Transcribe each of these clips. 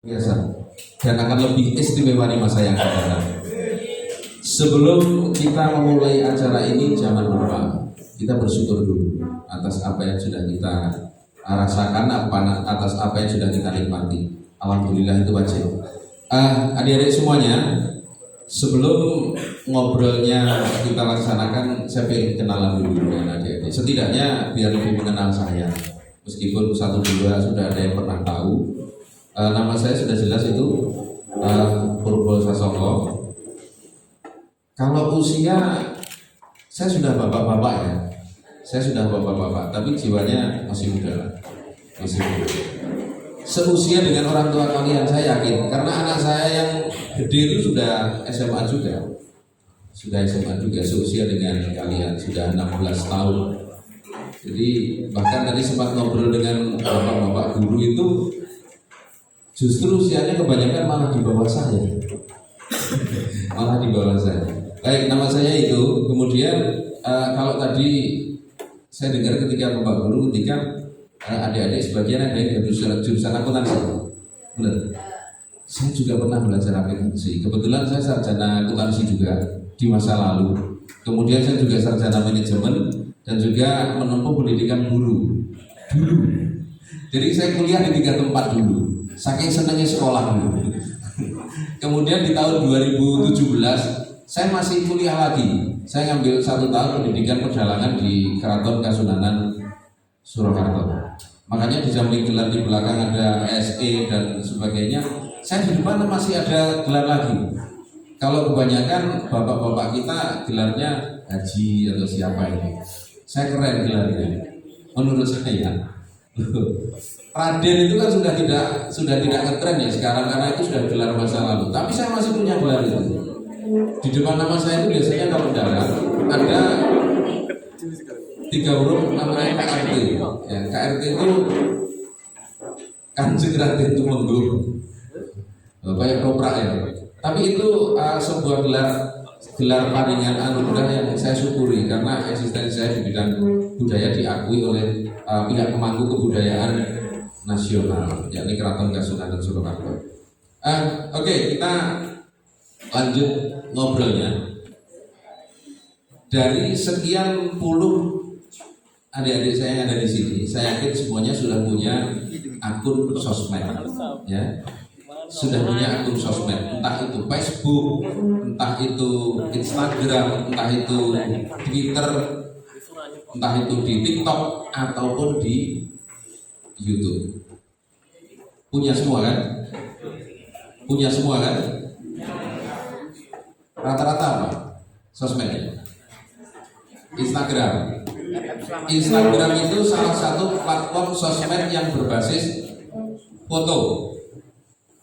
biasa dan akan lebih istimewa di masa yang akan datang. Sebelum kita memulai acara ini, jangan lupa kita bersyukur dulu atas apa yang sudah kita rasakan, atas apa yang sudah kita nikmati. Alhamdulillah, itu wajib. Adik-adik semuanya, sebelum ngobrolnya kita laksanakan, saya ingin kenalan dulu dengan adik-adik. Setidaknya biar lebih mengenal saya. Meskipun satu dua sudah ada yang pernah tahu. Nama saya sudah jelas, itu Purbo Sasongko. Kalau usia, saya sudah bapak-bapak ya. Saya sudah bapak-bapak, tapi jiwanya masih muda. Masih muda. Seusia dengan orang tua kalian, saya yakin. Karena anak saya yang gede itu sudah SMA juga. Sudah SMA juga, seusia dengan kalian. Sudah 16 tahun. Jadi bahkan tadi sempat ngobrol dengan bapak-bapak guru itu, justru usianya kebanyakan malah di bawah saya. Malah di bawah saya. Baik, nama saya itu. Kemudian kalau tadi saya dengar ketika Bapak Guru, ketika adik-adik sebagian ada yang jurusan akuntansi. Benar. Saya juga pernah belajar akuntansi. Kebetulan saya sarjana akuntansi juga di masa lalu. Kemudian saya juga sarjana manajemen dan juga menempuh pendidikan guru dulu. Jadi saya kuliah di 3 tempat dulu. Saking senangnya sekolah dulu. Kemudian di tahun 2017 saya masih kuliah lagi. Saya ngambil 1 tahun pendidikan perjalanan di Keraton Kasunanan Surakarta. Makanya di samping gelar di belakang ada SE dan sebagainya. Saya di depan masih ada gelar lagi. Kalau kebanyakan bapak-bapak kita gelarnya haji atau siapa ini. Saya keren gelarnya. Menurut saya. Raden itu kan sudah tidak ngetren ya sekarang, karena itu sudah gelar masa lalu. Tapi saya masih punya gelar itu. Di depan nama saya itu biasanya kalau dalam ada 3 huruf namanya KRT. Ya, KRT itu Kanjeng Raden Tumenggung. Kayak koprak ya. Tapi itu sebuah gelar paringan anugerah yang saya syukuri, karena eksistensi saya di bidang budaya diakui oleh pihak pemangku kebudayaan nasional, yakni Keraton Kasunanan Surakarta. Oke, kita lanjut ngobrolnya. Dari sekian puluh adik-adik saya yang ada di sini, saya yakin semuanya sudah punya akun sosmed, ya. Sudah punya akun sosmed, entah itu Facebook, entah itu Instagram, entah itu Twitter, entah itu di TikTok ataupun di YouTube. Punya semua kan? Punya semua kan? Rata-rata apa? Sosmednya. Instagram. Instagram itu salah satu platform sosmed yang berbasis foto.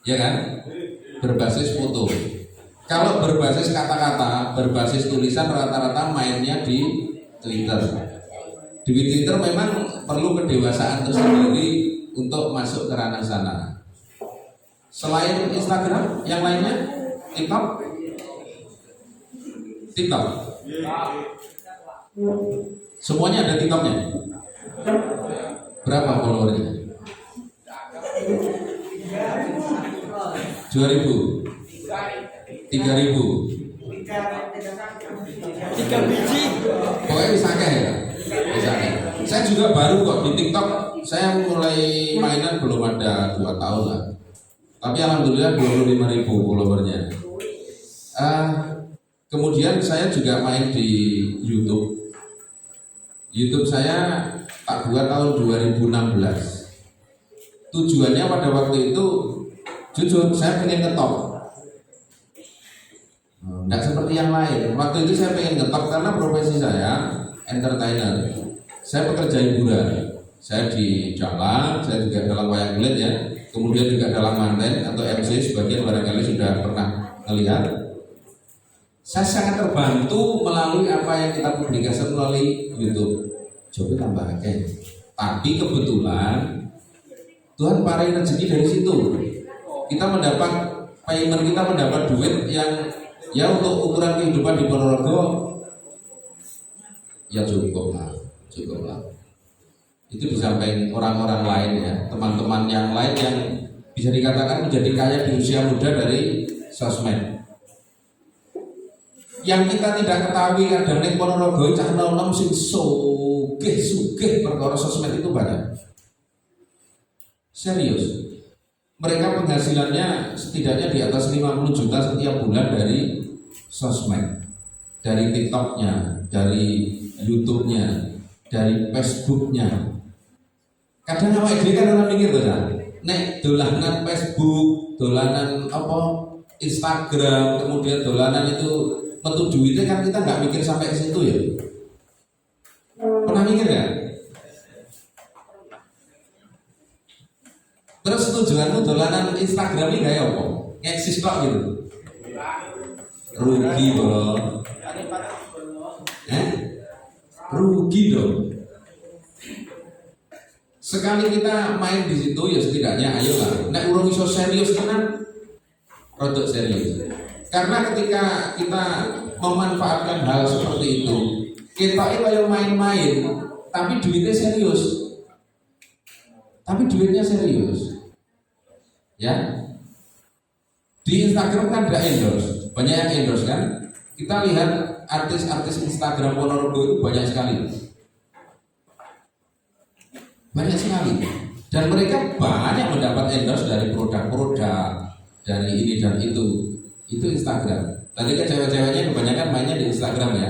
Ya kan? Berbasis foto. Kalau berbasis kata-kata, berbasis tulisan, rata-rata mainnya di Twitter. Di Twitter memang perlu kedewasaan tersendiri untuk masuk ke ranah sana. Selain Instagram, yang lainnya TikTok. TikTok. Semuanya ada TikToknya. Berapa followernya? 2.000, 3.000, 3 biji. pokoknya bisa ya. Saya juga baru kok di TikTok. Saya mulai mainan belum ada 2 tahun lah. Tapi alhamdulillah 25.000 followernya. Kemudian saya juga main di YouTube. YouTube saya tak buat tahun 2016. Tujuannya pada waktu itu, jujur saya pengen ngetop. Nggak seperti yang lain. Waktu itu saya pengen ngetop karena profesi saya entertainer. Saya pekerja hiburan. Saya di jalan, saya juga dalam wayang kulit ya. Kemudian juga dalam manten atau MC, sebagian barangkali sudah pernah melihat. Saya sangat terbantu melalui apa yang kita publikasikan melalui YouTube. Coba tambah akeh. Tapi kebetulan Tuhan parai rezeki dari situ. Kita mendapat payment, kita mendapat duit yang ya untuk ukuran kehidupan di Ponorogo ya cukup lah. Itu disampaikan orang-orang lain ya, teman-teman yang lain yang bisa dikatakan menjadi kaya di usia muda dari sosmed. Yang kita tidak ketahui kadang ning Ponorogo cah nom sing sugih perkara sosmed itu banyak. Serius. Mereka penghasilannya setidaknya di atas 50 juta setiap bulan dari sosmed, dari TikToknya, dari YouTube-nya, dari Facebook-nya. Kadang awake dhewe kan ora mikir to, nek dolanan Facebook, dolanan apa Instagram, kemudian dolanan itu metu duitnya kan kita nggak mikir sampai ke situ ya. Pernah mikir nggak? Terus tujuanmu dolanan Instagram ini kayak apa? Eksis kok gitu. Rugi dong. Rugi dong. Sekali kita main di situ ya setidaknya ayolah. Nek urung iso serius tenan, rodok serius. Karena ketika kita memanfaatkan hal seperti itu, kita kayak main-main, tapi duitnya serius. Tapi duitnya serius. Ya. Di Instagram kan ada endorse, banyak yang endorse kan. Kita lihat artis-artis Instagram Ponorogo itu banyak sekali. Banyak sekali. Dan mereka banyak mendapat endorse dari produk-produk, dari ini dan itu. Itu Instagram. Tadi kan cewek-ceweknya kebanyakan mainnya di Instagram ya.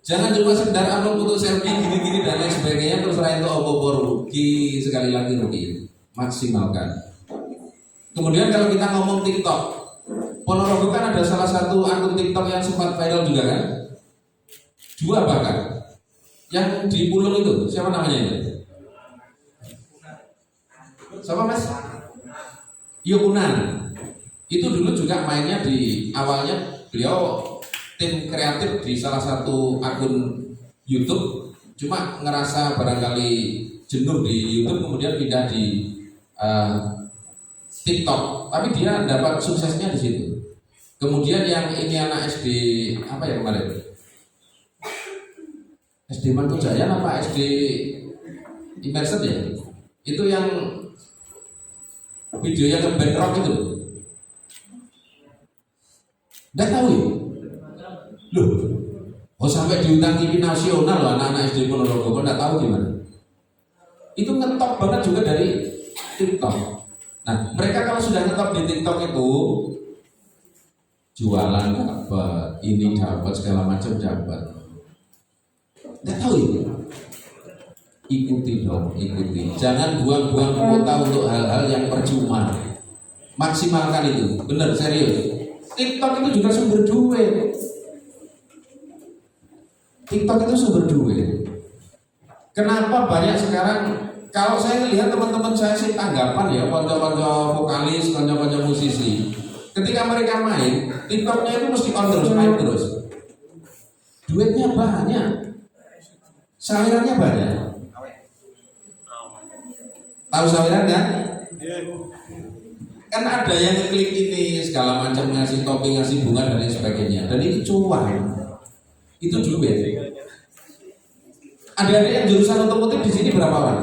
Jangan cuma sekedar upload foto selfie gini-gini dan lain sebagainya terus raih itu opo rugi, sekali lagi rugi. Maksimalkan. Kemudian kalau kita ngomong TikTok, Ponorogo kan ada salah satu akun TikTok yang sempat viral juga kan? 2 bahkan. Yang di Pulung itu, siapa namanya itu? Siapa mas? Yokunan. Itu dulu juga mainnya di awalnya beliau tim kreatif di salah satu akun YouTube, cuma ngerasa barangkali jenuh di YouTube kemudian pindah di TikTok, tapi dia dapat suksesnya di situ. Kemudian yang ini anak SD apa ya kemarin? SD Mantujaya apa SD Immersion ya? Itu yang videonya ke band rock itu. Nggak tahu ya? Loh, oh sampai diundang TV nasional loh anak-anak SD Ponorogo, kok nggak tahu gimana? Itu ngetop banget juga dari TikTok. Nah, mereka kalau sudah ngetop di TikTok itu jualan dapat, ini dapat segala macam dapat. Nggak tahu ya? Ikuti dong, ikuti. Jangan buang-buang kuota untuk hal-hal yang percuma. Maksimalkan itu, benar serius. TikTok itu juga sumber duit. TikTok itu sumber duit. Kenapa banyak sekarang? Kalau saya lihat teman-teman saya sih tanggapan ya, konco-konco vokalis, konco-konco musisi, ketika mereka main, TikToknya itu mesti on terus, main terus. Duitnya banyak, sawirannya banyak. Tahu sawiran kan? Kan ada yang ngeklik ini segala macam, ngasih topping, ngasih bunga dan lain sebagainya, dan itu cuan, itu duit. Ada yang jurusan otomotif di sini berapa orang?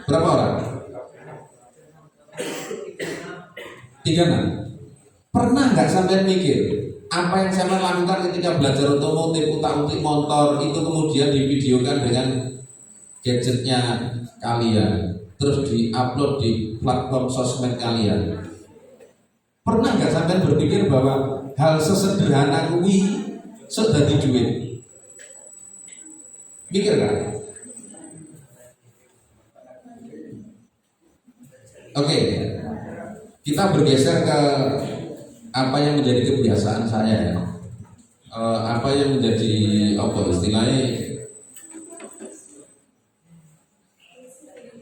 Berapa orang? 3. Pernah nggak sampai mikir apa yang saya lakukan ketika belajar otomotif, utak-utik motor itu kemudian divideokan dengan gadgetnya kalian, terus diupload di platform sosmed kalian? Pernah nggak sampai berpikir bahwa hal sesederhana kuwi sudah di duit? Mikir kan? Oke, kita bergeser ke apa yang menjadi kebiasaan saya ya. Apa yang menjadi apa istilahnya?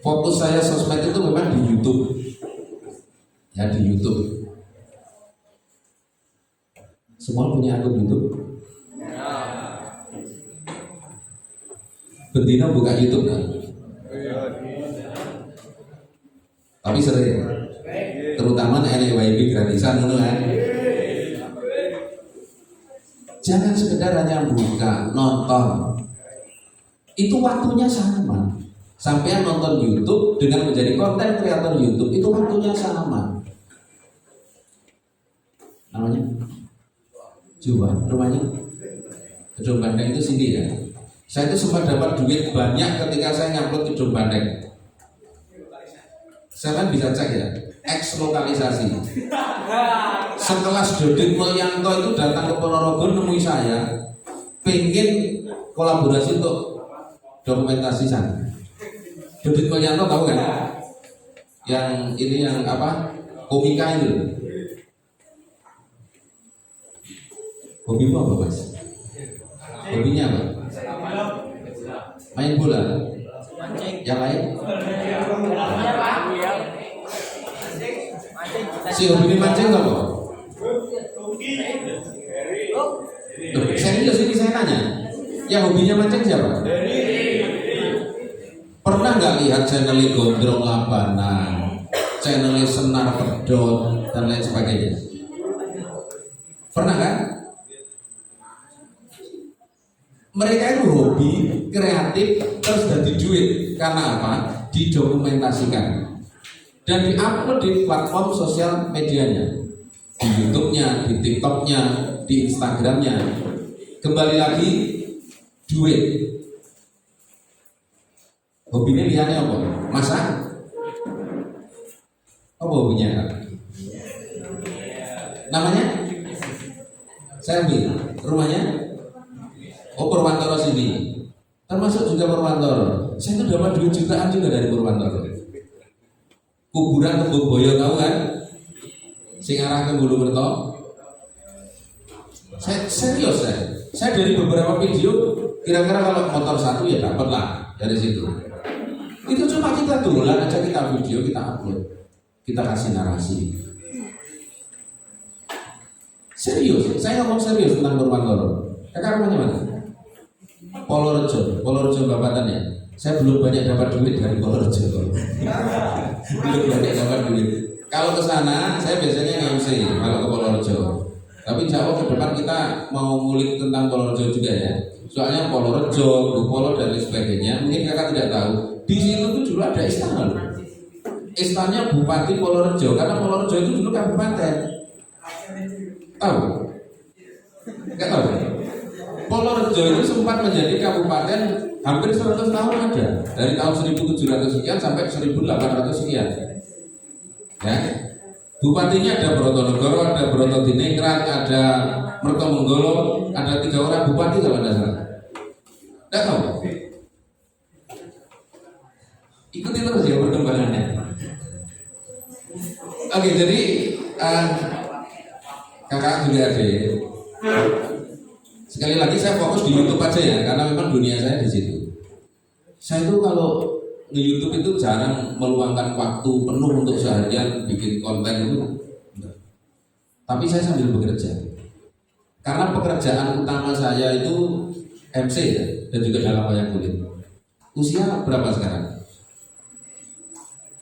Fokus saya sosmed itu memang di YouTube. Ya di YouTube. Semua punya akun YouTube? Betina buka YouTube kan? Tapi sering, terutama NYB gratisan dulu kan. Jangan sekedar hanya buka, nonton. Itu waktunya sama. Sampai nonton YouTube dengan menjadi konten kreator YouTube itu waktunya sama. Namanya Juan, rumahnya Gedung Bandeng itu sini ya. Saya itu sempat dapat duit banyak ketika saya ngupload Gedung Bandeng. Saya kan bisa cek ya, X lokalisasi. Sekelas Dodit Mulyanto itu datang ke Ponorogo nemui saya, pengen kolaborasi untuk dokumentasi sana. Dodit Mulyanto tahu kan? Yang ini yang apa? Komika itu. Hobimu apa mas? Hobinya apa? Main bola. Yang lain? Si hobi mancing apa? Serius ini saya nanya. Yang hobinya mancing siapa? Pernah nggak lihat channel Gondrong Labanan, channel Senar Pedot dan lain sebagainya? Pernah kan? Mereka itu hobi, kreatif, terus jadi duit. Karena apa? Didokumentasikan dan diupload di platform sosial medianya, di YouTube-nya, di TikTok-nya, di Instagram-nya. Kembali lagi, duit. Hobinya lihatnya apa? Masak? Apa hobinya? Namanya? Saya ambil. Rumahnya? Oh, Purwantoro sini. Termasuk juga Purwantoro. Saya itu dapat duit jutaan juga dari Purwantoro. Kuburan Tembok-Boyo tahu kan? Sing arah ke Bulumerto. Saya serius saya dari beberapa video kira-kira kalau motor satu ya dapat lah dari situ. Itu cuma kita tulan aja, kita video, kita upload, kita kasih narasi. Serius, saya ngomong serius tentang Purwantoro. Kakak rumahnya mana? Polorejo Babatannya. Saya belum banyak dapat duit dari Polorejo. Belum banyak dapat duit. Kalau ke sana, saya biasanya MC kalau ke Polorejo. Tapi insya Allah ke depan kita mau ngulik tentang Polorejo juga ya. Soalnya Polorejo, Polo dan lain sebagainya. Mungkin kakak tidak tahu. Di situ tuh dulu ada istana. Istananya Bupati Polorejo, karena Polorejo itu dulu kabupaten. Tahu? Enggak tahu? Polorejo itu sempat menjadi kabupaten hampir 100 tahun ada. Dari tahun 1700 sekian sampai 1800 sekian. Ya. Bupatinya ada Brotonegoro, ada Brotodiningrat, ada Mertomenggolo, ada 3 orang bupati kalau tidak salah. Tidak tahu? Ikuti terus ya perkembangannya. Oke, jadi kakak juga ada. Sekali lagi saya fokus di YouTube aja ya, karena memang dunia saya di situ. Saya itu kalau di YouTube itu jarang meluangkan waktu penuh untuk seharian bikin konten itu. Tapi saya sambil bekerja. Karena pekerjaan utama saya itu MC ya, dan juga dalam wayang kulit. Usia berapa sekarang?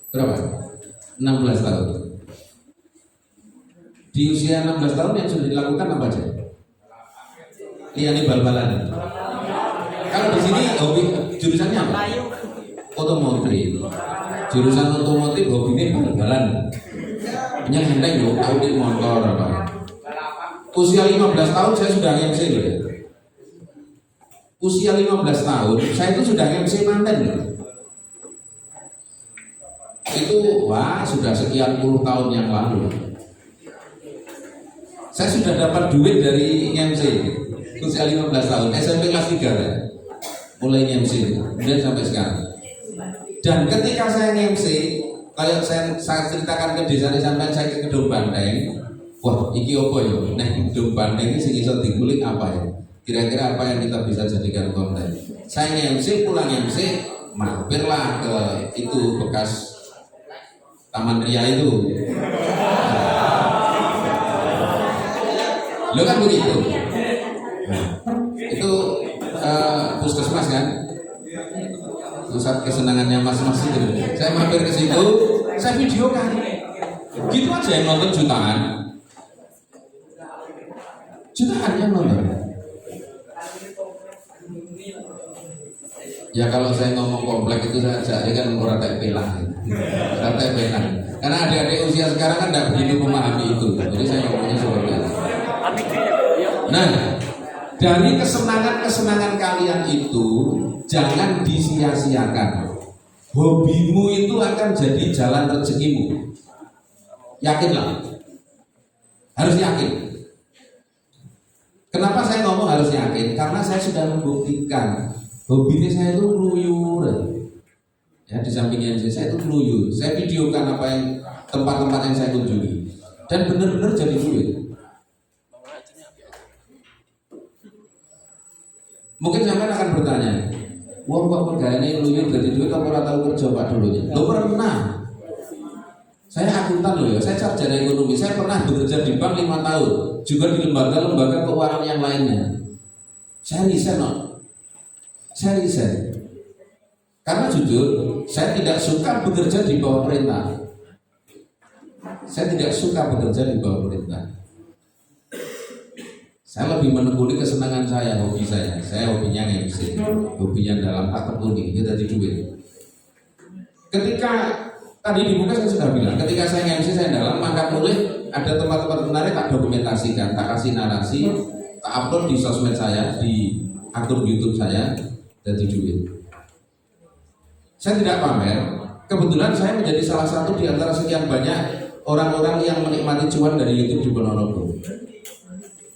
Berapa? 16 tahun. Di usia 16 tahun yang sudah dilakukan apa aja? Ini bal-balan. Kalau di sini hobi jurusannya apa? Otomotif. Jurusan otomotif hobinya bal-balan. Punya handeng loh, audit motor apa. Usia 15 tahun saya sudah MC loh ya. Usia 15 tahun saya itu sudah MC manten loh. Itu wah sudah sekian puluh tahun yang lalu. Saya sudah dapat duit dari MC usia 15 tahun, SMP kelas 3 ya. Mulai MC, kemudian sampai sekarang. Dan ketika saya MC, kalau saya ceritakan ke desa sampai saya ke Gedung Bandeng, wah, iki apa ya? Nah, Gedung Bandeng ini sing iso dikulik apa ya? Kira-kira apa yang kita bisa jadikan konten? Saya MC, pulang MC, mampirlah ke itu bekas Taman Ria itu. Lo kan begitu. Nah, itu puskesmas kan, pusat kesenangannya mas-mas itu. Saya mampir ke situ, saya videokan. Gitu aja yang nonton jutaan yang nonton. Ya kalau saya ngomong kompleks itu saya kan orang TP lah, orang TP lah. Karena adik-adik usia sekarang kan tidak begitu memahami itu, jadi saya ngomongnya seperti itu. Nah, dari kesenangan-kesenangan kalian itu jangan disia-siakan. Hobimu itu akan jadi jalan rezekimu. Yakinlah, harus yakin. Kenapa saya ngomong harus yakin? Karena saya sudah membuktikan hobi saya itu keluyur. Ya, di sampingnya saya itu keluyur. Saya videokan apa yang tempat-tempat yang saya kunjungi dan benar-benar jadi duit. Mungkin sampai akan bertanya, wong kok pegawai keluyur jadi duit apa ora tahu kerja Pak dulunya? Lo pernah. Saya akuntan loh ya, saya sarjana ekonomi, saya pernah bekerja di bank 5 tahun, juga di lembaga-lembaga keuangan yang lainnya. Saya resign, saya resign. Karena jujur, saya tidak suka bekerja di bawah perintah. Saya tidak suka bekerja di bawah perintah. Saya lebih menekuni kesenangan saya, hobi saya. Saya hobinya MC, hobinya dalam tak tekuni, itu tadi duit. Ketika tadi di muka saya sudah bilang, ketika saya MC saya dalam, maka boleh ada tempat-tempat menarik tak dokumentasikan, tak kasih narasi, tak upload di sosmed saya, di akun YouTube saya, dan di duit. Saya tidak pamer. Kebetulan saya menjadi salah satu di antara sekian banyak orang-orang yang menikmati cuan dari YouTube di Ponorogo.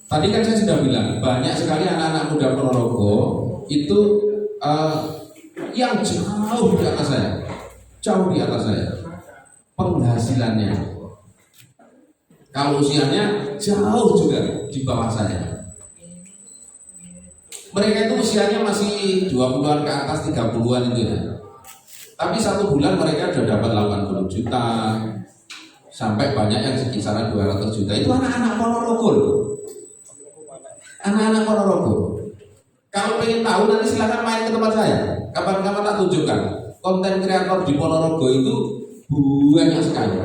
Tadi kan saya sudah bilang, banyak sekali anak-anak muda Ponorogo itu yang jauh di atas saya, jauh di atas saya. Penghasilannya, kalau usianya jauh juga di bawah saya. Mereka itu usianya masih 20-an ke atas, 30-an itu ya. Tapi satu bulan mereka sudah dapat 80 juta, sampai banyak yang sekisaran 200 juta. Itu anak-anak Ponorogo. Anak-anak Ponorogo. Kalau pengen tahu nanti silakan main ke tempat saya. Kapan-kapan tak tunjukkan. Konten kreator di Ponorogo itu banyak sekali.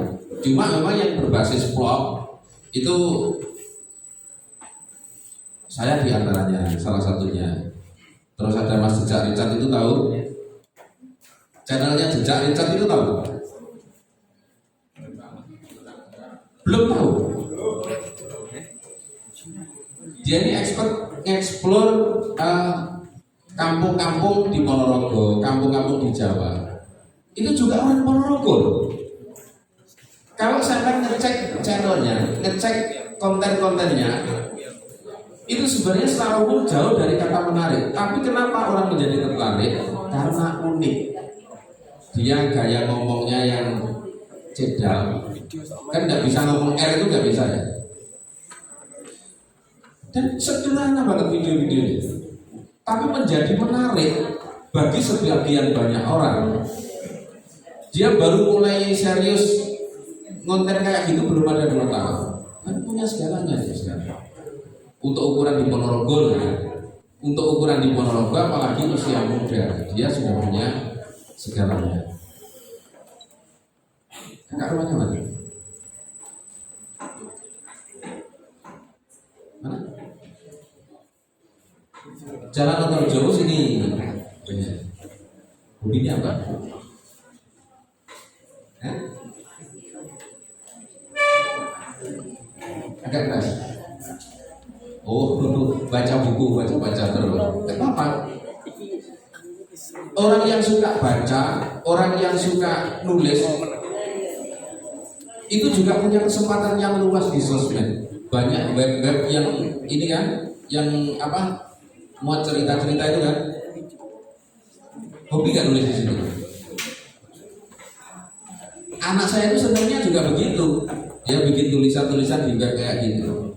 Cuma memang yang berbasis vlog itu saya diantaranya, salah satunya. Terus ada Mas Jejak Richard itu tahu? Channelnya Jejak Richard itu tahu? Belum tahu. Dia ini expert nge-explore kampung-kampung di Ponorogo, kampung-kampung di Jawa. Itu juga orang Ponorogo. Kalau saya ngecek channelnya, ngecek konten-kontennya, itu sebenarnya secara umum jauh dari kata menarik. Tapi kenapa orang menjadi tertarik? Karena unik. Dia gaya ngomongnya yang cedal. Kan nggak bisa ngomong R itu nggak bisa ya. Dan sederhana banget video-videonya. Tapi menjadi menarik bagi sebagian banyak orang. Dia baru mulai serius ngonten kayak gitu belum ada 2 tahun. Kan punya segalanya ya sekarang. Untuk ukuran di Ponorogo ya. Untuk ukuran di Ponorogo apalagi usia muda, dia sudah punya segalanya. Kakak rumahnya mana? Mana? Jalan Nonton Jauh sini. Hobinya apa? Agak keras. Oh, baca buku, baca terus. Kenapa? Orang yang suka baca, orang yang suka nulis, itu juga punya kesempatan yang luas di sosmed. Banyak web-web yang ini kan, yang apa, mau cerita-cerita itu kan. Hobi gak nulis di situ? Anak saya itu sebenarnya juga begitu. Dia bikin tulisan-tulisan di web kayak gitu.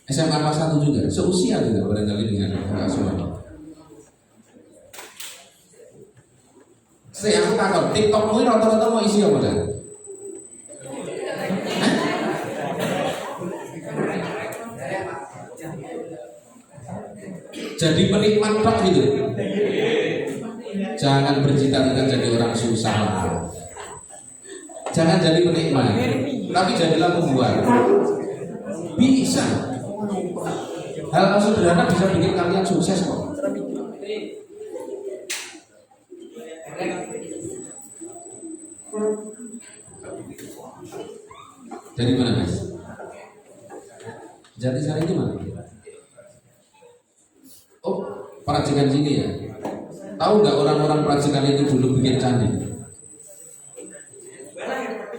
SMA kelas 1 juga, seusia juga barangkali dengan Kak Suwani. Saya aku takut, TikTok ini rata-rata mau isi apa dah? Jadi penikmat tok gitu. Jangan bercita-cita jadi orang susah. Jangan jadi penikmat, tapi jadilah pembuat. Bisa. Hal sederhana bisa bikin kalian sukses kok. Dari mana Mas? Jatisari itu mana? Oh, Perajikan sini ya. Tahu nggak orang-orang Perajikan itu dulu bikin candi?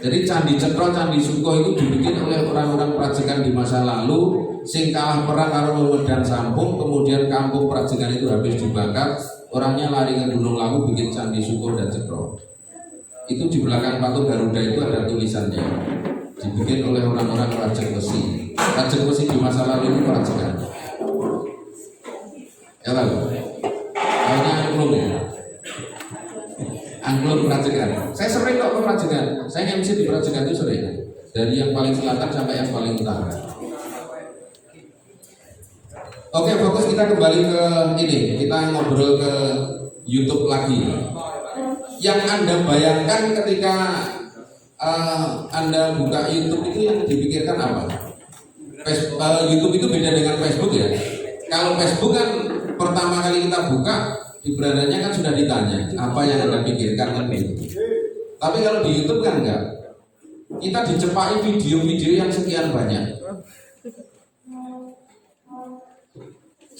Jadi Candi Cetro, Candi Suko itu dibikin oleh orang-orang Perajikan di masa lalu. Sing kalah perang karo Wedan Sampung, kemudian kampung Perajikan itu habis dibakar, orangnya lari ke Gunung Lawu bikin Candi Suko dan Cetro. Itu di belakang patung Garuda itu ada tulisannya. Dibikin oleh orang-orang Rajeng Besi. Rajeng Besi di masa lalu itu Perajikan. Ya tahu? Kayaknya angklung ya. Angklung Perajikan. Saya sering kok ke Perajikan. Saya MC di Perajikan itu sering. Dari yang paling selatan sampai yang paling utara. Oke, fokus kita kembali ke ini. Kita ngobrol ke YouTube lagi. Yang Anda bayangkan ketika Anda buka YouTube itu yang dipikirkan apa? YouTube itu beda dengan Facebook ya. Kalau Facebook kan pertama kali kita buka di berananya kan sudah ditanya apa yang Anda pikirkan kan gitu. Tapi kalau di YouTube kan enggak. Kita dicepai video-video yang sekian banyak.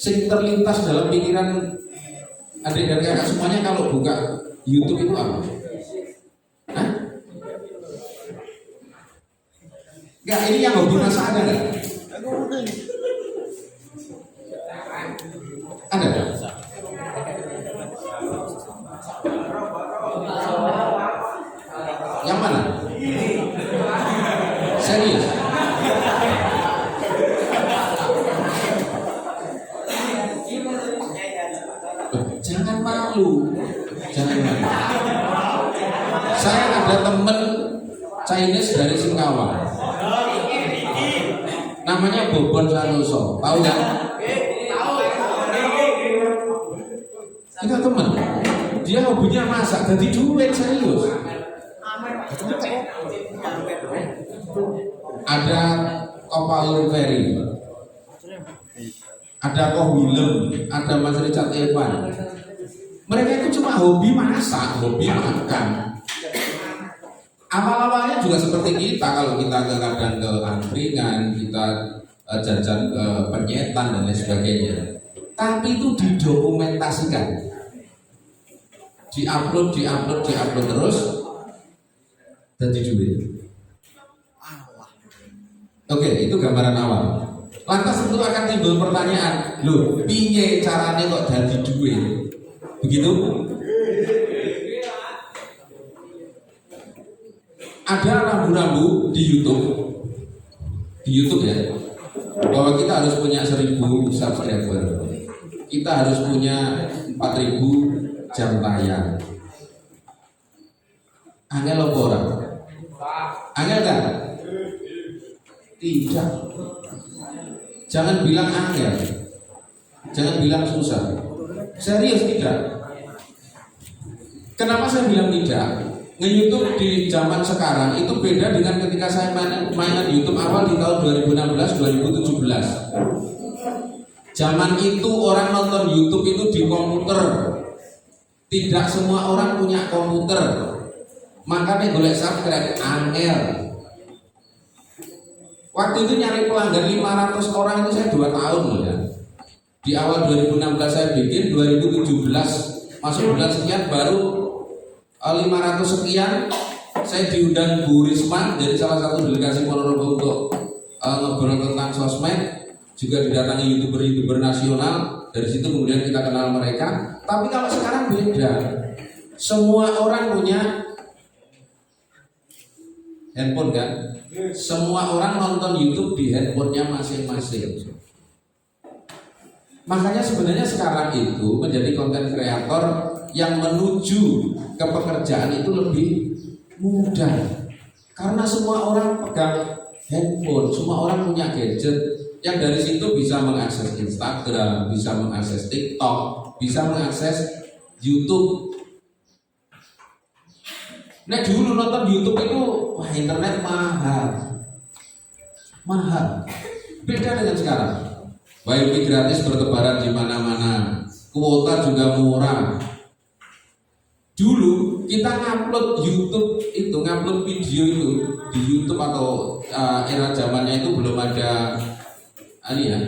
Sing terlintas dalam pikiran adik dan kakak semuanya kalau buka YouTube itu apa? Hah? Enggak, ini yang hobi masak ada nggak? Ada nggak? Yang mana? Serius? Jangan malu. Saya ada temen Chinese dari Singkawang, namanya Bobon Sanuso, tahu nggak? Kita temen, dia hobinya masak, jadi duit serius. Ada Kopal Ferry, ada Koh Willem, ada Mas Richard Evan. Mereka itu cuma hobi masak, hobi makan. Awal-awalnya juga seperti kita, kalau kita kadang ke angkringan, kita jajan ke penyetan dan lain sebagainya. Tapi itu didokumentasikan, diupload terus dan dijual. Oke, itu gambaran awal. Lantas tentu akan timbul pertanyaan, loh, piye caranya kok dadi duit? Begitu? Ada rambu-rambu di YouTube ya, bahwa kita harus punya 1000 subscriber, kita harus punya 4000 jam tayang. Angel apa orang? Angel kan? Tidak. Jangan bilang angel, jangan bilang susah. Serius tidak. Kenapa saya bilang tidak? Nge-YouTube di zaman sekarang itu beda dengan ketika saya mainan YouTube awal di tahun 2016-2017. Zaman itu orang nonton YouTube itu di komputer. Tidak semua orang punya komputer. Makanya golek subscribe angel. Waktu itu nyari pelanggan 500 orang itu saya 2 tahun loh ya. Di awal 2016 saya bikin, 2017 masuk bulan sekian baru 500 sekian. Saya diundang Bu Risma jadi salah satu delegasi Ponorogo untuk ngobrol tentang sosmed, juga didatangi youtuber nasional. Dari situ kemudian kita kenal mereka. Tapi kalau sekarang beda, semua orang punya handphone kan, semua orang nonton YouTube di handphonenya masing-masing. Makanya sebenarnya sekarang itu menjadi konten kreator yang menuju ke pekerjaan itu lebih mudah, karena semua orang pegang handphone, semua orang punya gadget yang dari situ bisa mengakses Instagram, bisa mengakses TikTok, bisa mengakses YouTube. Nah dulu nonton YouTube itu wah internet mahal, beda dengan sekarang. Wifi gratis bertebaran di mana-mana, kuota juga murah. Dulu kita ngupload YouTube itu, ngupload video itu di YouTube atau era zamannya itu belum ada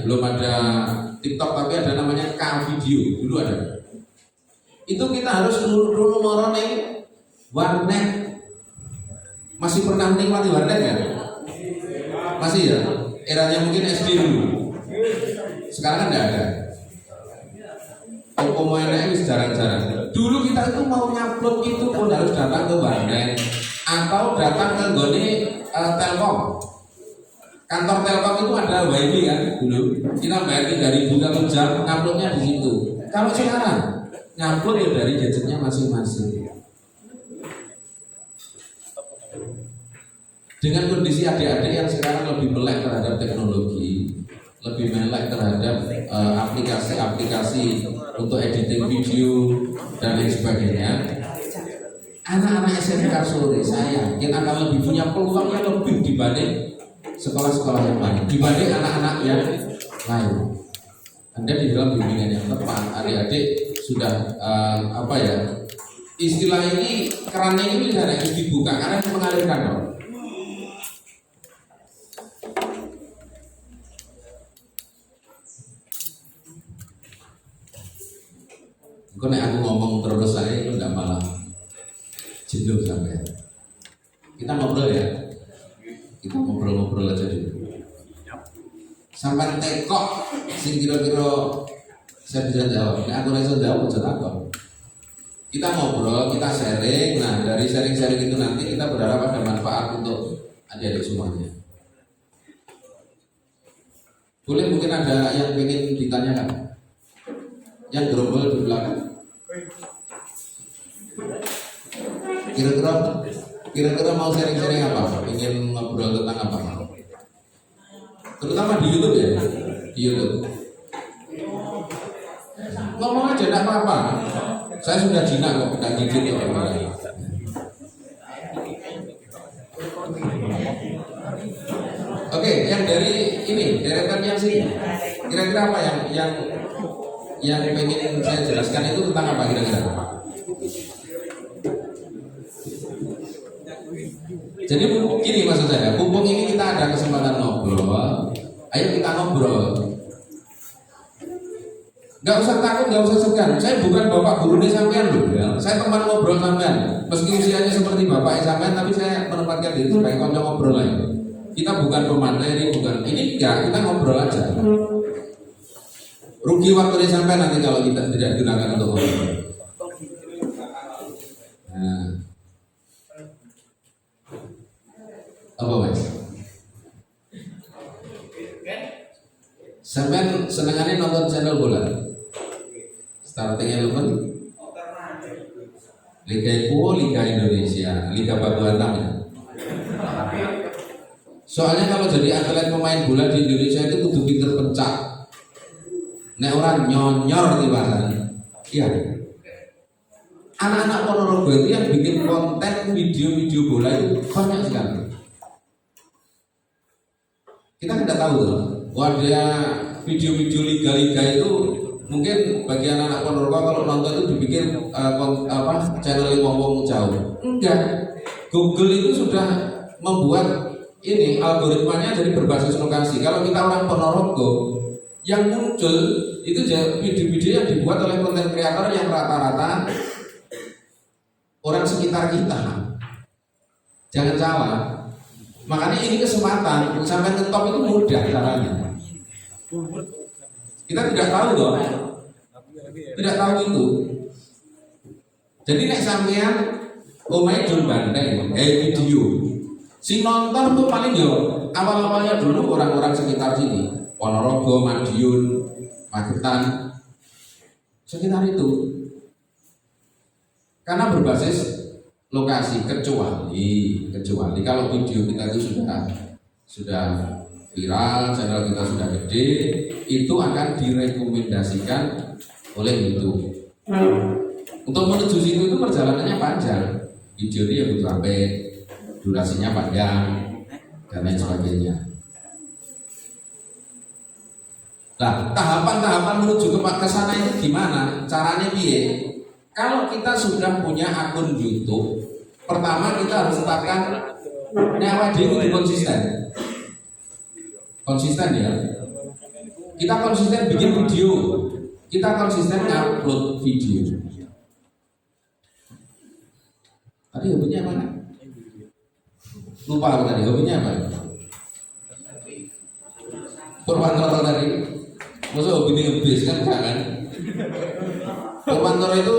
belum ada TikTok, tapi ada namanya K-video dulu ada. Itu kita harus dulu nih warnet. Masih pernah menikmati warnet ya? Masih ya? Eranya mungkin SD dulu. Sekarang kan tidak ada. Komo ini jarang-jarang. Dulu kita itu mau nyupload itu pun harus datang ke warnet atau datang ke Telkom. Kantor Telkom itu ada WiFi kan dulu. Kita bayar 3.000 satu jam, uploadnya di situ. Kalau sekarang ngupload ya dari gadgetnya masing-masing. Dengan kondisi adik-adik yang sekarang lebih melek terhadap teknologi, lebih melek terhadap aplikasi-aplikasi untuk editing video dan lain sebagainya, anak-anak SMK sore saya yakin akan lebih punya peluang yang lebih dibanding sekolah-sekolah yang lain, dibanding anak-anak yang lain. Anda di dalam bimbingan yang tepat, adik-adik sudah istilah ini kerannya ini harus dibuka karena mengalirkan dong. Kalau aku ngomong terus saya itu tidak malah jenuh sampai. Kita ngobrol ya, kita ngobrol aja dulu. Sampai tekok, sing kira-kira saya bisa jawab. Nah, aku bisa jawab bisa apa? Kita ngobrol, kita sharing. Nah, dari sharing-sharing itu nanti kita berharap ada manfaat untuk adik-adik semuanya. Boleh mungkin ada yang ingin ditanyakan? Yang gerombol di belakang. Kira-kira mau sharing-sharing apa? Ingin ngobrol tentang apa? Terutama di YouTube ya, di YouTube. Ngomong aja, tidak apa-apa. Saya sudah jinak kok, tidak gigit kok. Oke, yang dari ini, deretan yang sini. Kira-kira apa yang pengen saya jelaskan itu tentang apa kira-kira? Jadi gini maksud saya, mumpung ini kita ada kesempatan ngobrol, ayo kita ngobrol. Gak usah takut, gak usah segan. Saya bukan bapak gurunya sampean loh ya. Saya teman ngobrol sampean. Meski usianya seperti bapak sampean, tapi saya menempatkan diri sebagai konco ngobrol lain. Kita bukan pemateri, bukan ini enggak, kita ngobrol aja. Rugi waktunya sampean nanti kalau kita tidak gunakan untuk ngobrol. Nah. Apa mas? Sampean senengannya nonton channel bola? Starting 11 Liga Ipo, Liga Indonesia, Liga Baguanang ya. Soalnya kalau jadi atlet pemain bola di Indonesia itu kudu pinter pencak. Nek orang nyonyor di bahasanya. Iya. Anak-anak Ponorogo itu yang bikin konten video-video bola itu banyak sekali. Kita tidak tahu loh. Wadah video-video liga-liga itu mungkin bagi anak-anak Ponorogo kalau nonton itu dipikir channel yang ngomong jauh. Enggak. Google itu sudah membuat ini algoritmanya jadi berbasis lokasi. Kalau kita orang Ponorogo, yang muncul itu video-video yang dibuat oleh konten kreator yang rata-rata orang sekitar kita. Jangan salah. Makanya ini kesempatan sampai ke top itu mudah caranya. Kita tidak tahu loh. Tidak tahu itu. Jadi nek sampean omahe John Banteng video. Si nonton tuh paling yo awal-awalnya dulu orang-orang sekitar sini, Ponorogo, Madiun, Magetan, sekitar itu. Karena berbasis lokasi, kecuali kalau video kita itu sudah viral, channel kita sudah gede, itu akan direkomendasikan oleh YouTube. Untuk menuju situ itu perjalanannya panjang, video itu ya butuh sampai durasinya panjang dan lain sebagainya. Nah, tahapan-tahapan menuju ke sana itu gimana? Caranya piye? Kalau kita sudah punya akun YouTube, pertama kita harus tetapkan nyawa diri konsisten. Konsisten ya. Kita konsisten bikin video, kita konsisten upload video. Tadi hobinya mana? Lupa aku tadi, hobinya apa? Purwantoro tadi. Masa hobi ngebis kan kan? Purwantoro itu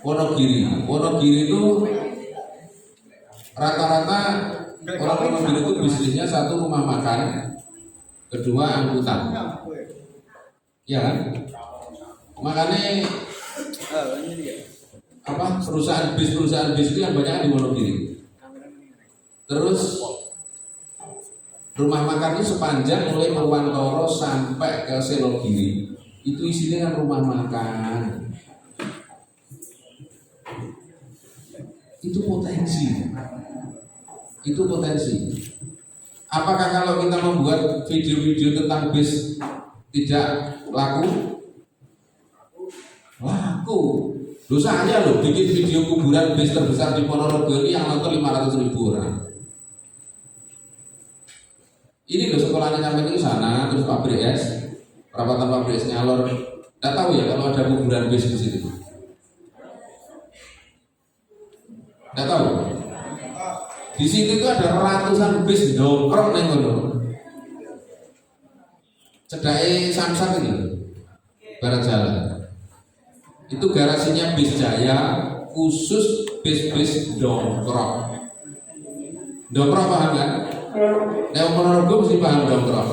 Wonogiri. Wonogiri itu rata-rata orang Wonogiri itu bisnisnya satu rumah makan, kedua angkutan. Ya kan? Makanya apa perusahaan bis itu yang banyak di Wonogiri. Terus rumah makan itu sepanjang mulai Purwantoro sampai ke Selogiri itu isinya kan rumah makan. Itu potensi. Apakah kalau kita membuat video-video tentang bis tidak laku? Laku. Dosa aja loh bikin video kuburan bis terbesar di Ponorogo ini yang nonton 500.000 orang. Ini loh sekolahnya sampai ke sana, terus pabrik es, perawatan pabrik es nyalor. Tidak tahu ya kalau ada kuburan bis di situ. Tidak tahu. Di situ itu ada ratusan bis nongkrong neng kono. Cedai Samsat itu, barat jalan. Itu garasinya bis Jaya, khusus bis-bis dongkrong. Dongkrong paham kan? Yang Ponorogo mesti paham dongkrong.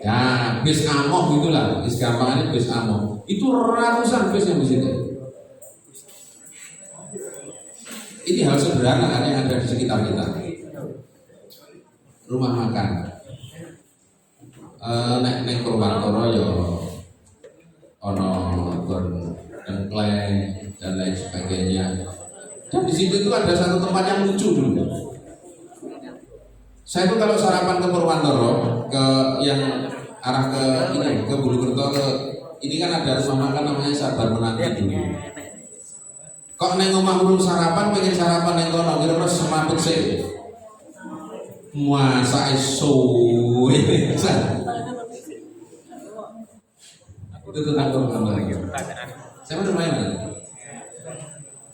Ya, bis Amoh gitulah, bis gampangannya bis Amoh. Itu ratusan bis yang di situ. Ini hal sederhana kan yang ada di sekitar kita. Rumah makan. Nek Purwantoro ya ono dengkleng dan lain sebagainya. Dan di situ itu ada satu tempat yang lucu dulu. Saya itu kalau sarapan ke Purwantoro, ke yang arah ke ini, ke Bulukerto, ke ini kan ada rumah makan namanya Sabar Menanti dulu. Kok neng omah urung sarapan, pengen sarapan neng kono, kira-kira semaput sih. Masa suwe. Itu tentang Purwantoro. Saya mau main kan?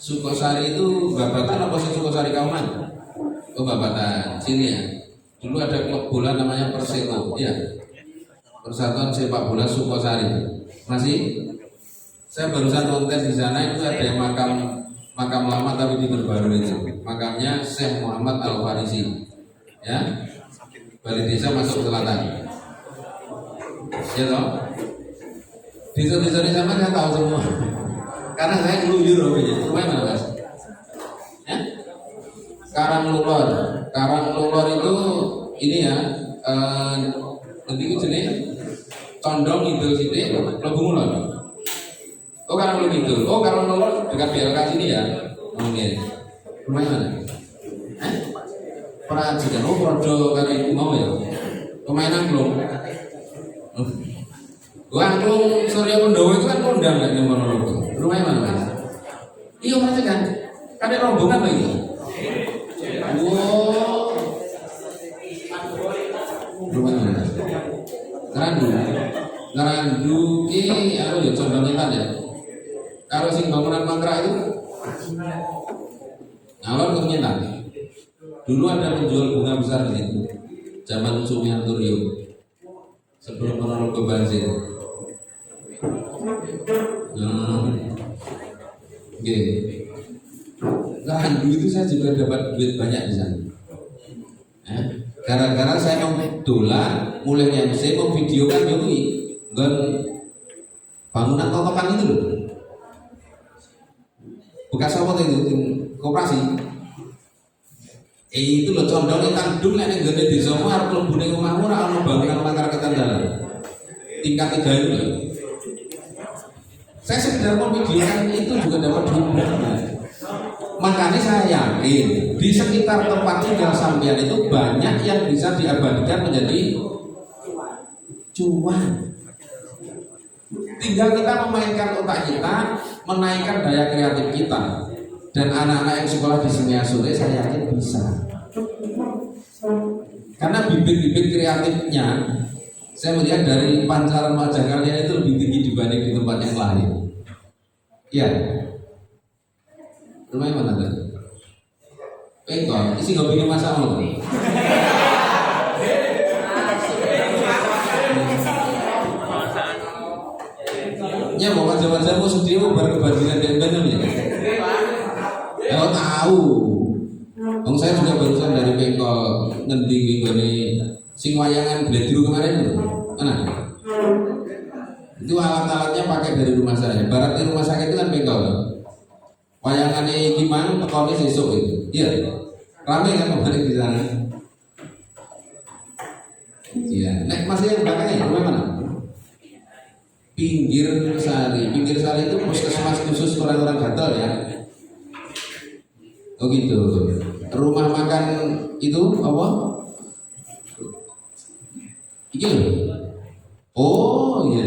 Sukosari itu Babatan apa sih Sukosari Kauman? Oh Babatan, sini ya. Dulu ada klub bola namanya Perseko, ya. Persatuan Sepak Bola Sukosari. Masih? Saya barusan kontes di sana itu ada yang makam lama tapi diperbarui itu. Makamnya Syekh Muhammad Al Farisi. Ya. Balai desa masuk selatan. Ya toh? Desa-desa di sana saya tahu semua. Karena saya ngeluyur hobinya. Rumahnya mana Mas? Ya? Karanglulor itu ini ya. Nanti itu jenis condong itu sini, Lebu Ngulon. Oh Karanglulor itu. Oh Karanglulor dekat BLK sini ya. Oke. Rumahnya mana? Perajikan. Oh Prodo kali mau ya. Pemainan belum. Angklung Surya Pendowo itu kan kondang nggak di Ponorogo. Rumahnya mana Mas? Iya Mas kan? Ada rombongan lagi. Wow. Rumahnya mana? Ngerandu ki, anu ya condongan ya. Kalau sing bangunan mangkrak itu, awal kemenyan. Dulu ada penjual bunga besar di situ. Zaman Sumianto Rio. Sebelum Ponorogo Banjir. Oke. Ngerandu itu saya juga dapat duit banyak di sana. Gara-gara saya mau dolan, mulai yang saya mau videokan jadi dan bangunan totokan itu loh. Bekas apa itu koperasi. Itu loh condongnya tandung nek ning gone desa mu arep mlebu ning omahmu ora ono bangunan mangkar ketandalan. Tingkat 3 itu. Saya sekedar mau videokan itu juga dapat duit. Makanya saya yakin di sekitar tempat tinggal sampean itu banyak yang bisa diabadikan menjadi cuan. Tinggal kita memainkan otak kita, menaikkan daya kreatif kita. Dan anak-anak yang sekolah di sini sore saya yakin bisa. Karena bibit-bibit kreatifnya saya melihat dari pancaran wajah kalian itu lebih tinggi dibanding di tempat yang lain. Iya. Rumahnya mana tadi? Engkau, isi gak bikin masalah tuh. Ya mau wajah-wajah mau sedih mau baru kebajikan dan benar ya. Ya tahu. Bang saya juga barusan dari Bengkok ngendi gini sing wayangan Bledru kemarin itu. Mana? Itu alat-alatnya pakai dari rumah saya. Barat di rumah sakit itu kan Bengkok. Wayangannya gimana? Tekonnya sesuk itu. Iya. Ramai kan kemarin di sana. Iya. Nek masih yang belakangnya rumah mana? Pinggir Sari. Pinggir Sari itu puskesmas khusus orang-orang gatal ya. Oh gitu. Rumah makan itu apa? Iki loh. Oh iya.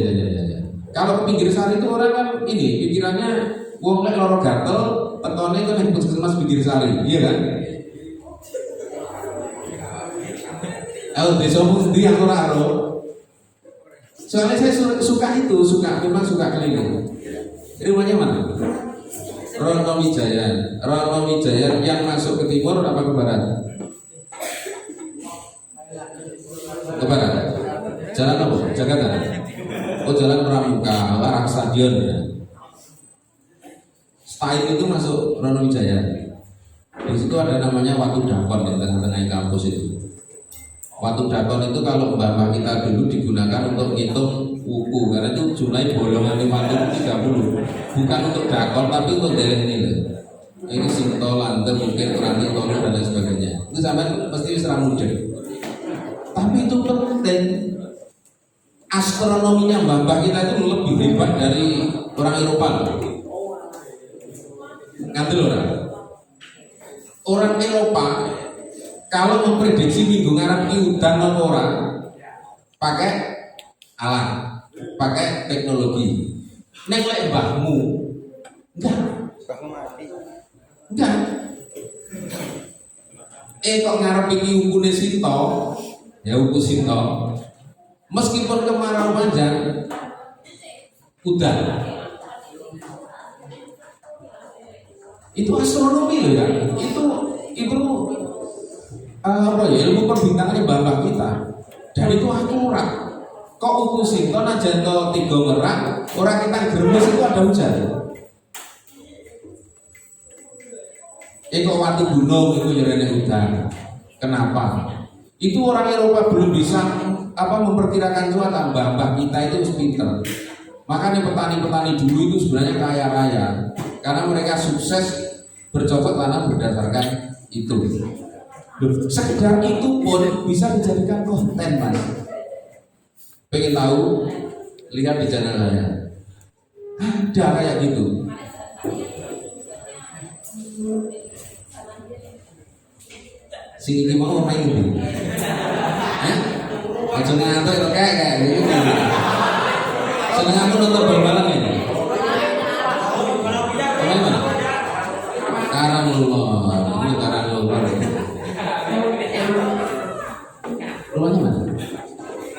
Kalau pinggir Sari itu orang kan ini pikirannya wong lek loro gatel, tekone kan ning puskesmas pinggir Sari, iya kan? Desa pundi aku ora ero. Soalnya saya memang suka keliling. Rumahnya mana? Rono Wijaya yang masuk ke timur apa ke barat? Ke barat. Jalan apa? Jakarta. Oh jalan Pramuka, arah stadion ya. Style itu masuk Rono Wijaya. Di situ ada namanya Watu Dakon di tengah-tengah kampus itu. Watu Dakon itu kalau mbah kita dulu digunakan untuk ngitung wuku karena itu jumlah bolongan 50-30 bukan untuk dakon tapi untuk dereng ini loh. Ini sinto, lante, mungkin uranti, tolu dan lain sebagainya. Itu sampai pasti serang muda. Tapi itu penting. Astronominya mbah kita itu lebih hebat dari orang Eropa. Ngerti orang? Orang Eropa kalau memprediksi minggu ngarep ki udan apa ora pakai alat, pakai teknologi. Nek lek mbahmu enggak. Kok ngarep iki ukune sinto, ya uku sinto. Meskipun kemarau panjang udan. Itu astronomi loh ya. Itu ilmu perbintangannya bapak kita. Dan itu akurat. Kok uku sinto najan to 3 merak, orang kita gremes itu ada hujan. Kok watu gunung itu jarene hujan. Kenapa? Itu orang Eropa belum bisa memperkirakan cuaca. Mbah kita itu pinter. Makanya petani-petani dulu itu sebenarnya kaya raya karena mereka sukses bercocok tanam berdasarkan itu. Sekedar itu pun bisa dijadikan konten, Mas. Pengen tahu? Lihat di channel saya. Ada kayak gitu. Sing iki mau main gitu. Aja ngantuk itu kayak gitu. Seneng aku nonton bal-balan ini. Mana? Karangulor. Ini Karangulor. Rumahnya mana?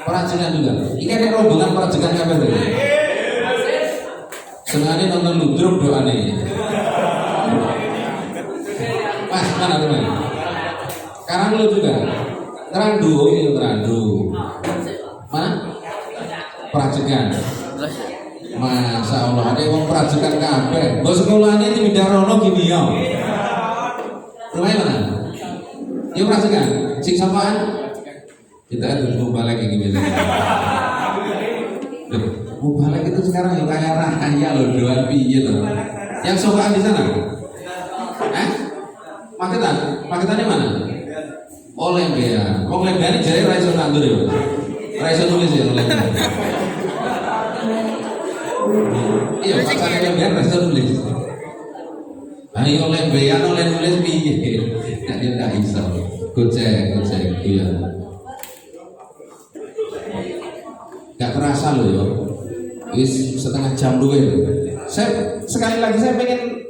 Perajinan juga. Ini ada rombongan perajinan kabeh tuh. Senengane nonton ludruk doane. Mas, mana rumahnya? Karangulor juga. Ngerandu, ini ngerandu. Mana? Perajinan. Masya Allah, ada yang perajinan kabeh. Bos sekolahnya di Bidarono gini ya. Rumahnya mana? Yuk perajinan. Sing sapaan? Kita kan dulu balik yang gini. Balik itu sekarang yang kaya raya loh, doan piye loh. Yang sokaan di sana? Paketannya mana? Oh Lembea. Oh Lembea ini jadi raiso nandur ya. Raiso tulis ya Lembea. Iya, pacarnya Lembea raiso tulis. Ayo Lembea oleh nulis piye? Nah dia nggak bisa. Gocek, iya. Gak kerasa loh ya. Wis setengah jam dulu itu. Saya sekali lagi saya pengen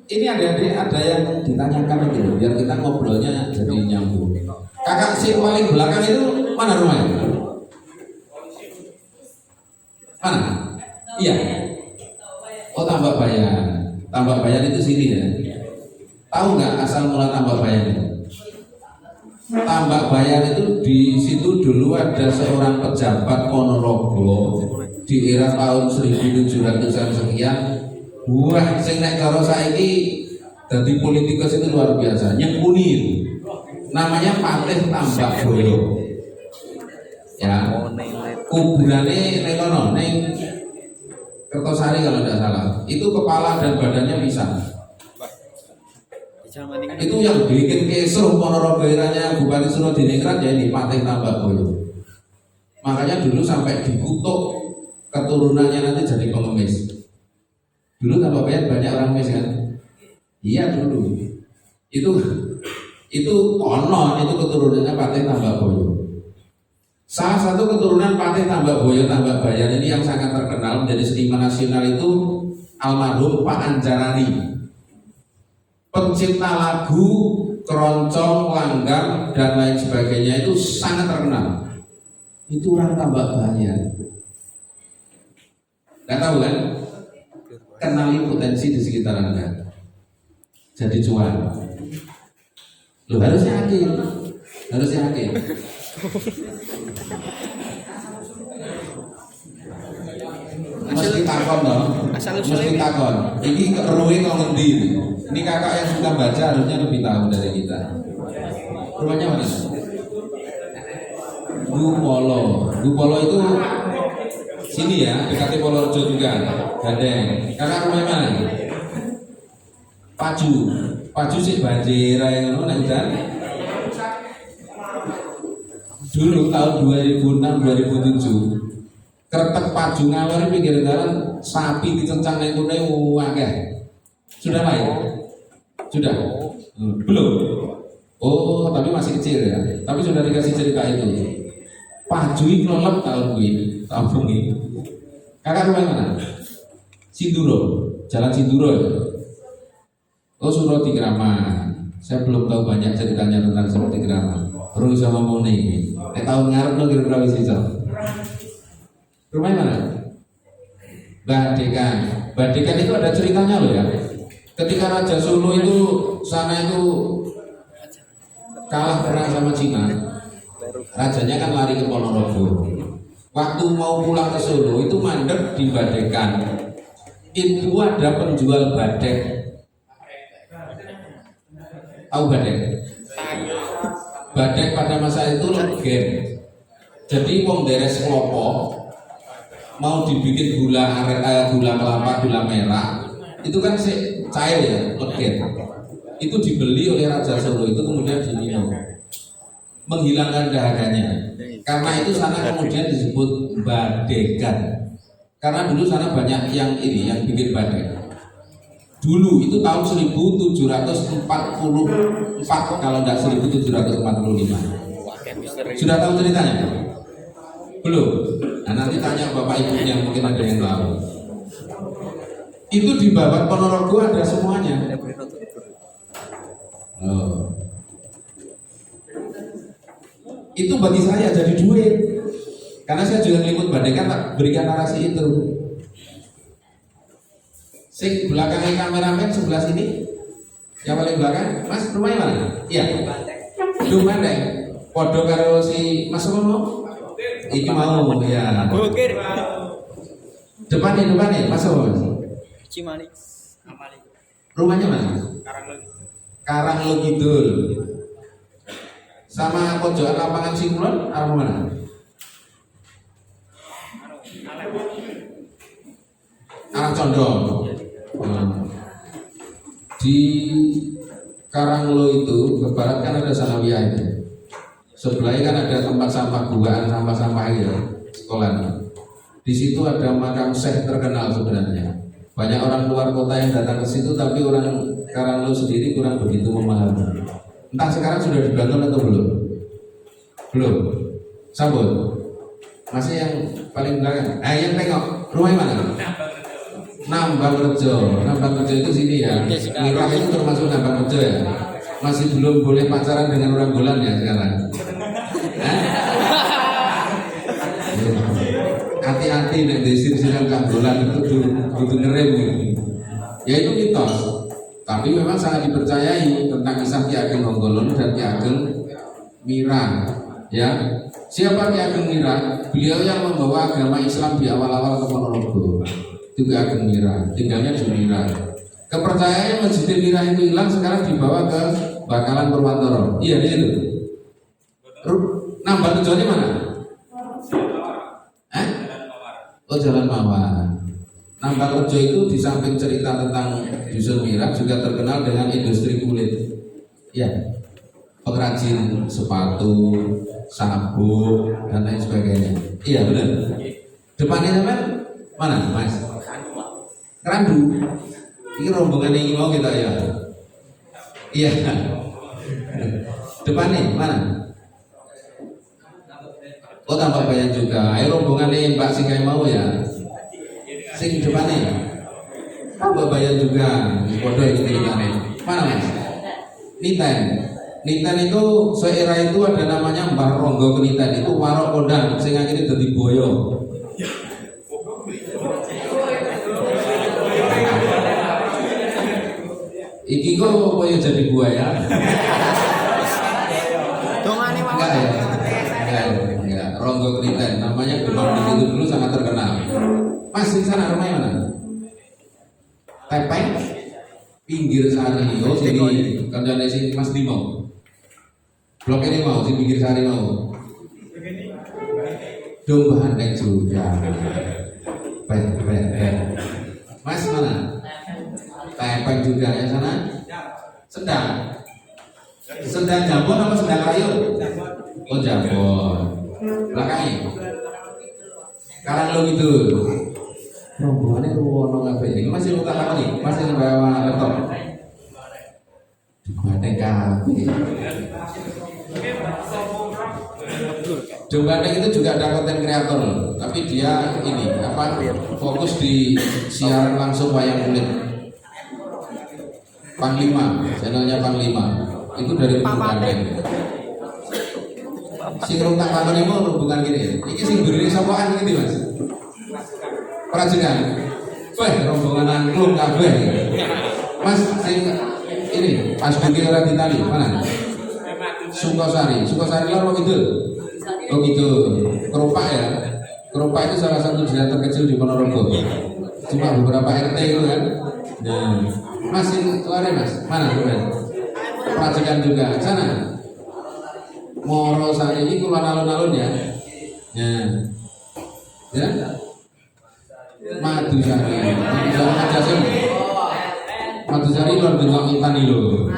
ini ada yang ditanyakan gitu, biar kita ngobrolnya jadi nyambung. Kakak si paling belakang itu mana rumahnya? Mana? Iya. Oh, Tambak Bayan. Tambak Bayan itu sini ya. Tahu nggak asal mula Tambak Bayan itu? Tambak Bayan itu di situ dulu ada seorang pejabat Ponorogo di era tahun 1700-an sekian. Wah, sing nek karo saiki dadi politikus itu luar biasa, nyengkuni itu. Namanya Patih Tambak Boyo. Ya. Kuburannya Nelono, neng Kertosari kalau tidak salah. Itu kepala dan badannya pisah. Itu yang bikin kisruh Ponorogo eranya Bupati Surodiningrat ya ini Patih Tambak Boyo. Makanya dulu sampai dikutuk keturunannya nanti jadi pengemis. Dulu Tambak Bayan banyak orang pengemis kan? Iya dulu. Itu konon itu keturunannya Patih Tambak Boyo. Salah satu keturunan Patih Tambak Boyo Tambak Bayan ini yang sangat terkenal menjadi seniman nasional itu almarhum Pak Anjarani. Pencipta lagu, keroncong, langgar, dan lain sebagainya itu sangat terkenal. Itu orang Tambak Bayan. Gak tahu kan? Kenali potensi di sekitar Anda. Jadi cuan. Lo harus yakin. Harus yakin. Mesti takon dong. Mesti takon. Ini keruwe kok ngendi? Ini kakak yang suka baca harusnya lebih tahu dari kita. Rumahnya mana? Gupolo. Gupolo itu sini ya, dekat Polorejo juga. Gandeng. Kakak rumahnya mana? Paju. Paju sih banjir ae ngono nek udan. Dulu tahun 2006 2007 Kretek Paju Ngawur pinggir jalan sapi dicencang nek kene akeh. Sudah lahir? Sudah? Belum? Oh, tapi masih kecil ya. Tapi sudah dikasih cerita itu. Paju iki kelelep tahun kuwi, tahun ini. Kakak rumah mana? Sinduro, Jalan Sinduro ya? Oh, Suroti Kraman. Saya belum tahu banyak ceritanya tentang Suroti Kraman. Perlu bisa ngomong nih. Tahun ngarep lo kira-kira wis iso. Rumah mana? Badekan. Badekan itu ada ceritanya loh ya. Ketika Raja Solo itu sana itu kalah perang sama Cina, rajanya kan lari ke Ponorogo. Waktu mau pulang ke Solo itu mandek di Badekan. Itu ada penjual badek. Tahu badek? Badek pada masa itu legen. Jadi wong deres klopo mau dibikin gula kelapa, gula merah, itu kan cair ya, legen. Itu dibeli oleh Raja Solo itu kemudian diminum, menghilangkan dahaganya. Karena itu sana kemudian disebut Badekan. Karena dulu sana banyak yang bikin badek. Dulu itu tahun 1744 kalau tidak 1745. Sudah tahu ceritanya? Belum? Nah nanti tanya bapak ibunya, mungkin ada yang tahu. Itu di Babat Ponorogo ada semuanya. Oh. Itu bagi saya jadi duit. Karena saya juga ngeliput Badekan, tak berikan narasi itu. Sing belakangnya kameramen sebelah sini, yang paling belakang, Mas rumahnya mana? Iya. Dung Bandeng. Podo karo si Mas Romo. Iki mau ya. Depannya Mas Romo. Cimani. Rumahnya mana? Karanglo Kidul. Sama pojokan lapangan Singkulon arah mana? Arah Condong. Di Karanglo itu ke barat kan ada Sanawiyah itu. Sebelahnya kan ada tempat sampah buangan sampah-sampah ya, sekolah. Di situ ada makam syekh terkenal sebenarnya. Banyak orang luar kota yang datang ke situ, tapi orang Karanglo sendiri kurang begitu memahami. Entah sekarang sudah dibangun atau belum? Belum. Sambut. Masih yang paling belakang. Yang tengok rumahnya mana? Nambangrejo. Nambangrejo itu sini ya. Mirah itu termasuk Nambangrejo ya. Masih belum boleh pacaran dengan orang Golan ya sekarang. Hati-hati nek desir-siran Kang Golan itu kudu ngerem gitu. Ya itu mitos. Tapi memang sangat dipercayai tentang kisah Ki Ageng Honggolon dan Ki Ageng Mirah. Ya, siapa Ki Ageng Mirah? Beliau yang membawa agama Islam di awal-awal ke Ponorogo. Itu Ki Ageng Mirah, tinggalnya di Mirah. Kepercayaan Masjid Mirah itu hilang, sekarang dibawa ke Bakalan Purwantoro. Iya di situ. Nambah tujuannya mana? Oh Jalan Mawar. Nambangrejo itu di samping cerita tentang Dusun Mirah juga terkenal dengan industri kulit. Ya, pengrajin sepatu, sabuk dan lain sebagainya. Iya benar. Depannya apa? Mana Mas? Kerandu. Ini rombongan yang mau kita ya. Iya. Depannya mana? Oh Tambak Bayan juga. Ayo rombongan ini Mbak Singkai mau ya. Sing depannya Tambak Bayan juga. Bodoh itu ceritanya. Mana Mas? Niten. Niten itu seera itu ada namanya Mbah Ronggo Keniten. Itu warok kondang sing akhirnya dadi boyo. Iki kok koyo jadi buaya. Dongane Enggak ya? Enggak. Ronggo Keniten namanya Demam itu dulu sangat terkenal. Mas di sana rumahnya mana? Tepeng Pinggir Sari. Oh sini kancane si Mas Dimo. Blok ini mau si Pinggir Sari mau. Domba Handeng juga. Mas mana? Tepeng juga ya sana. Sendang. Sendang Jambon apa sendang kayu? Oh Jambon. Belakangnya. Karang lo gitu. Rombongannya ruwono kabeh. Ini masih luka apa nih? Masih bawa laptop. Bandeng kabeh. Bandeng itu juga ada konten kreator, tapi dia ini apa? Fokus di siaran langsung wayang kulit. Panglima, channelnya Panglima. Itu dari Bandeng. Sing rungtak kangen itu bukan gini. Iki sing berdiri sapaan gitu Mas. Perajinan. Wah, rombongan angklung kabeh. Mas sing ini Mas Duki ora ditali mana? Sukosari. Sukosari lor gitu. Oh gitu. Kerupak ya. Kerupak itu salah satu desa terkecil di Ponorogo. Cuma beberapa RT itu kan. Nah, Mas sing lare Mas. Mana coba? Perajinan juga sana. Moro Sari ini kulon alun-alun ya. Ya. Madu Sari. Madu Sari lor bengok intan lho.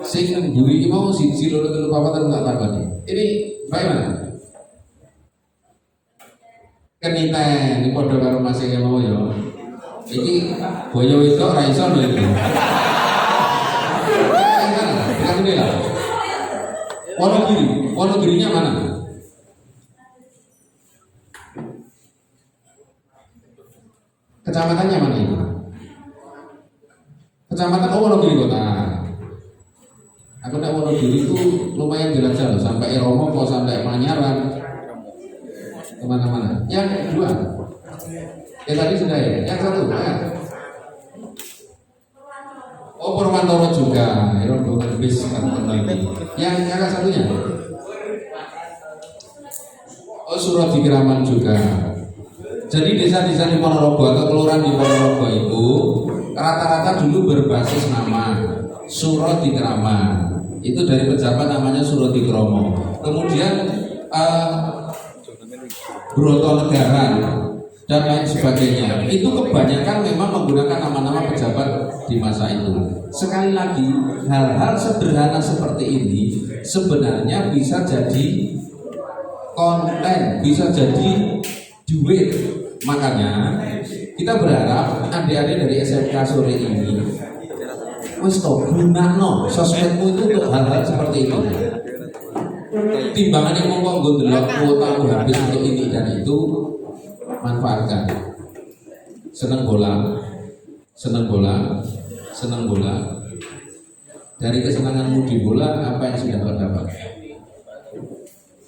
Sing mburi iki mau siji loro telu papat tak takoni. Ini bagaimana? Keniten ini padha karo Mas e mau ya. Iki boyo wedok ra iso lho iki. Bukan ini lah. Wonogirinya mana? Kecamatannya mana itu? Kecamatan Wonogiri kota. Aku nak Wonogiri itu lumayan jelajah loh, sampai Romo kok sampai Manyaran, kemana-mana. Yang kedua, tadi sudah ya. Yang satu, Oh Purwantoro juga, rombongan bis lagi. Yang kakak satunya, oh Surati Keraman juga. Jadi desa-desa di Ponorogo atau kelurahan di Ponorogo itu rata-rata dulu berbasis nama Surati Keraman. Itu dari pejabat namanya Surati Kromo. Kemudian Brotonegara dan lain sebagainya. Itu kebanyakan memang menggunakan nama-nama pejabat di masa itu. Sekali lagi, hal-hal sederhana seperti ini sebenarnya bisa jadi konten, bisa jadi duit. Makanya kita berharap adik-adik dari SMK sore ini wis to gunakno sosmedmu itu untuk hal-hal seperti itu. Timbangan yang mau gue delok kuotamu habis untuk ini dan itu, manfaatkan. Seneng bola, seneng bola, seneng bola. Dari kesenanganmu di bola, apa yang sudah kau dapat?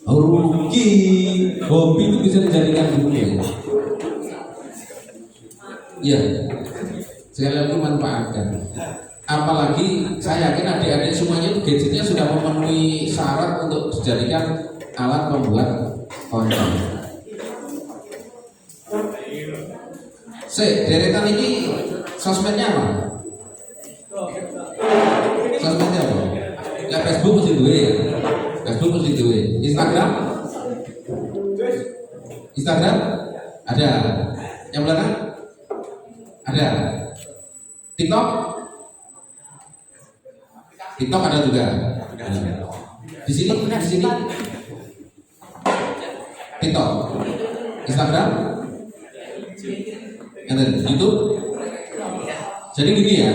Rugi. Hobi itu bisa dijadikan dunia. Iya. Sekali lagi manfaatkan. Apalagi saya yakin adik-adik semuanya gadgetnya sudah memenuhi syarat untuk dijadikan alat pembuat konten. Deretan ini sosmednya apa? Sosmednya apa? Ya Facebook mesti duwe ya. Facebook mesti duwe. Instagram? Instagram? Ada. Yang belakang? Ada. TikTok? TikTok ada juga. Di sini? TikTok. Instagram? YouTube? Jadi gini ya,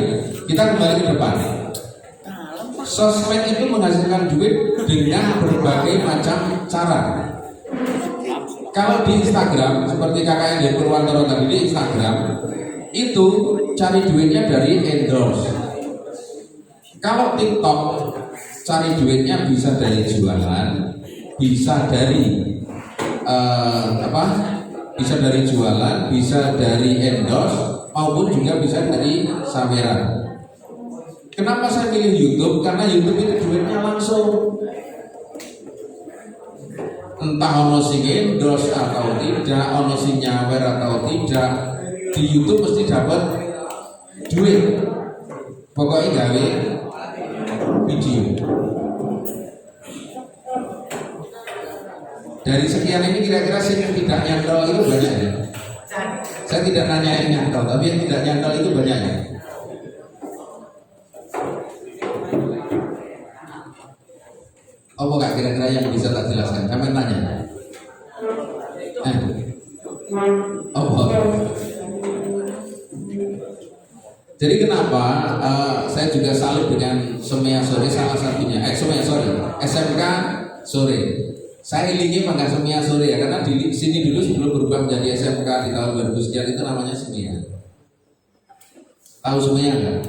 kita kembali ke depan. Sosmed itu menghasilkan duit dengan berbagai macam cara. Kalau di Instagram, seperti kakak yang dari Purwantoro tadi di Instagram, itu cari duitnya dari endorse. Kalau TikTok, cari duitnya bisa dari jualan, bisa dari bisa dari jualan, bisa dari endorse, maupun juga bisa dari saweran. Kenapa saya pilih YouTube? Karena YouTube itu duitnya langsung. Entah ono sing endorse atau tidak, ono sing nyawer atau tidak, di YouTube mesti dapat duit. Pokoknya gawe video. Dari sekian ini kira-kira yang tidak nyantol itu banyak ya. Saya tidak nanya yang nyantol, tapi yang tidak nyantol itu banyak ya. Apa gak kira-kira yang bisa tak jelaskan? Kami tanya. Apa? Jadi kenapa saya juga salut dengan Semea Sore salah satunya. SMK Sore. Saya ilingi maka Semea Sore ya, karena di sini dulu sebelum berubah menjadi SMK di tahun 2000 sekian itu namanya Semea. Tahu Semea enggak?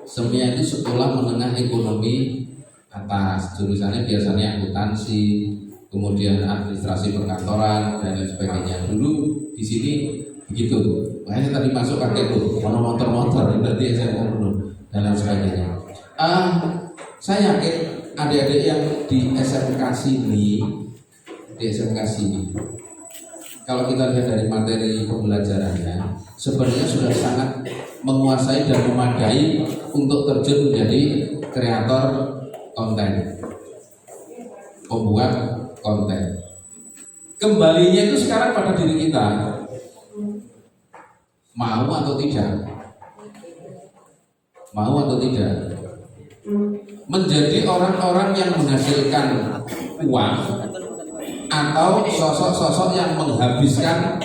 Semea itu sekolah menengah ekonomi atas, jurusannya biasanya akuntansi, kemudian administrasi perkantoran dan lain sebagainya. Dulu di sini begitu. Makanya tadi masuk pakai itu, motor-motor, berarti SMK penuh dan lain sebagainya. Saya yakin adik-adik yang di SMK sini, kalau kita lihat dari materi pembelajarannya, sebenarnya sudah sangat menguasai dan memadai untuk terjun menjadi kreator konten, pembuat konten. Kembalinya itu sekarang pada diri kita, mau atau tidak, menjadi orang-orang yang menghasilkan uang atau sosok-sosok yang menghabiskan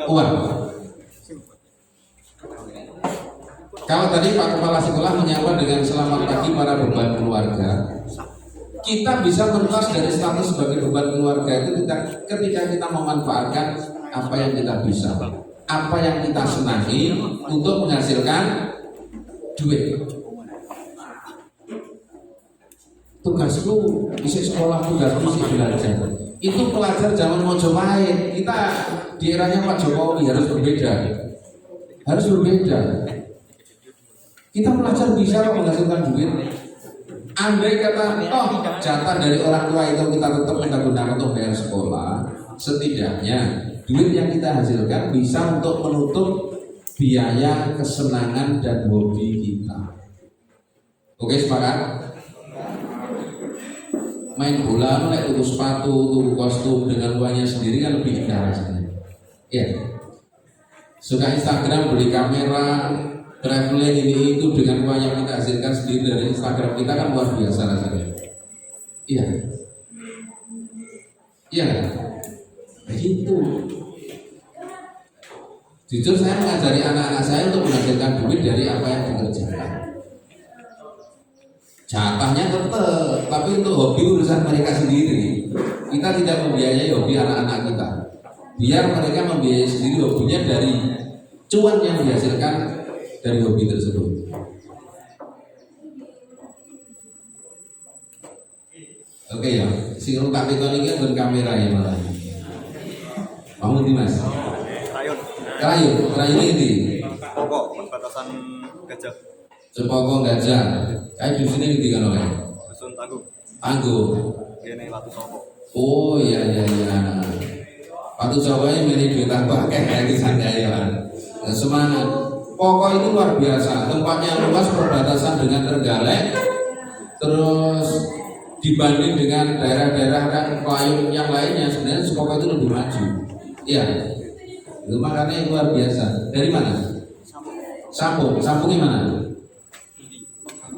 uang. Kalau tadi Pak Kepala Sekolah menyapa dengan selamat pagi para beban keluarga, kita bisa mentas dari status sebagai beban keluarga itu ketika kita memanfaatkan apa yang kita bisa, apa yang kita senangi untuk menghasilkan duit. Tugasku isi sekolah, tugasku isi belajar. Itu pelajar zaman Mojopahit. Kita di eranya Pak Jokowi harus berbeda. Kita pelajar bisa menghasilkan duit. Andai kata jatah dari orang tua itu kita tetap kita gunakan untuk bayar sekolah, setidaknya duit yang kita hasilkan bisa untuk menutup biaya kesenangan dan hobi kita. Oke, sepakat? Main bola, mulai tuku sepatu, tuku kostum dengan uangnya sendiri kan lebih indah rasanya. Iya. Suka Instagram, beli kamera, traveling ini itu dengan uang yang kita hasilkan sendiri dari Instagram kita kan luar biasa rasanya. Iya. Begitu. Jujur saya mengajari anak-anak saya untuk menghasilkan duit dari apa yang dikerjakan. Jatahnya tetap, tapi untuk hobi urusan mereka sendiri. Kita tidak membiayai hobi anak-anak kita. Biar mereka membiayai sendiri hobinya dari cuan yang dihasilkan dari hobi tersebut. Oke ya, si tak pikon ini kan kamera ya malah. Kamu di Mas? Krayun ini. Pokok perbatasan Gajah. Cepoko Gajah. Kayak di sini di kan oleh. Dusun Tangguh. Tangguh. Ini Watu Sopo. Oh iya. Watu Sopo ini milih duit tambah kayak sana ya. Semangat. Pokok itu luar biasa. Tempatnya luas, perbatasan dengan Trenggalek. Terus dibanding dengan daerah-daerah dan klien yang lainnya, sebenarnya Sukoko itu lebih maju. Iya, itu makanya luar biasa. Dari mana? Sampungnya mana?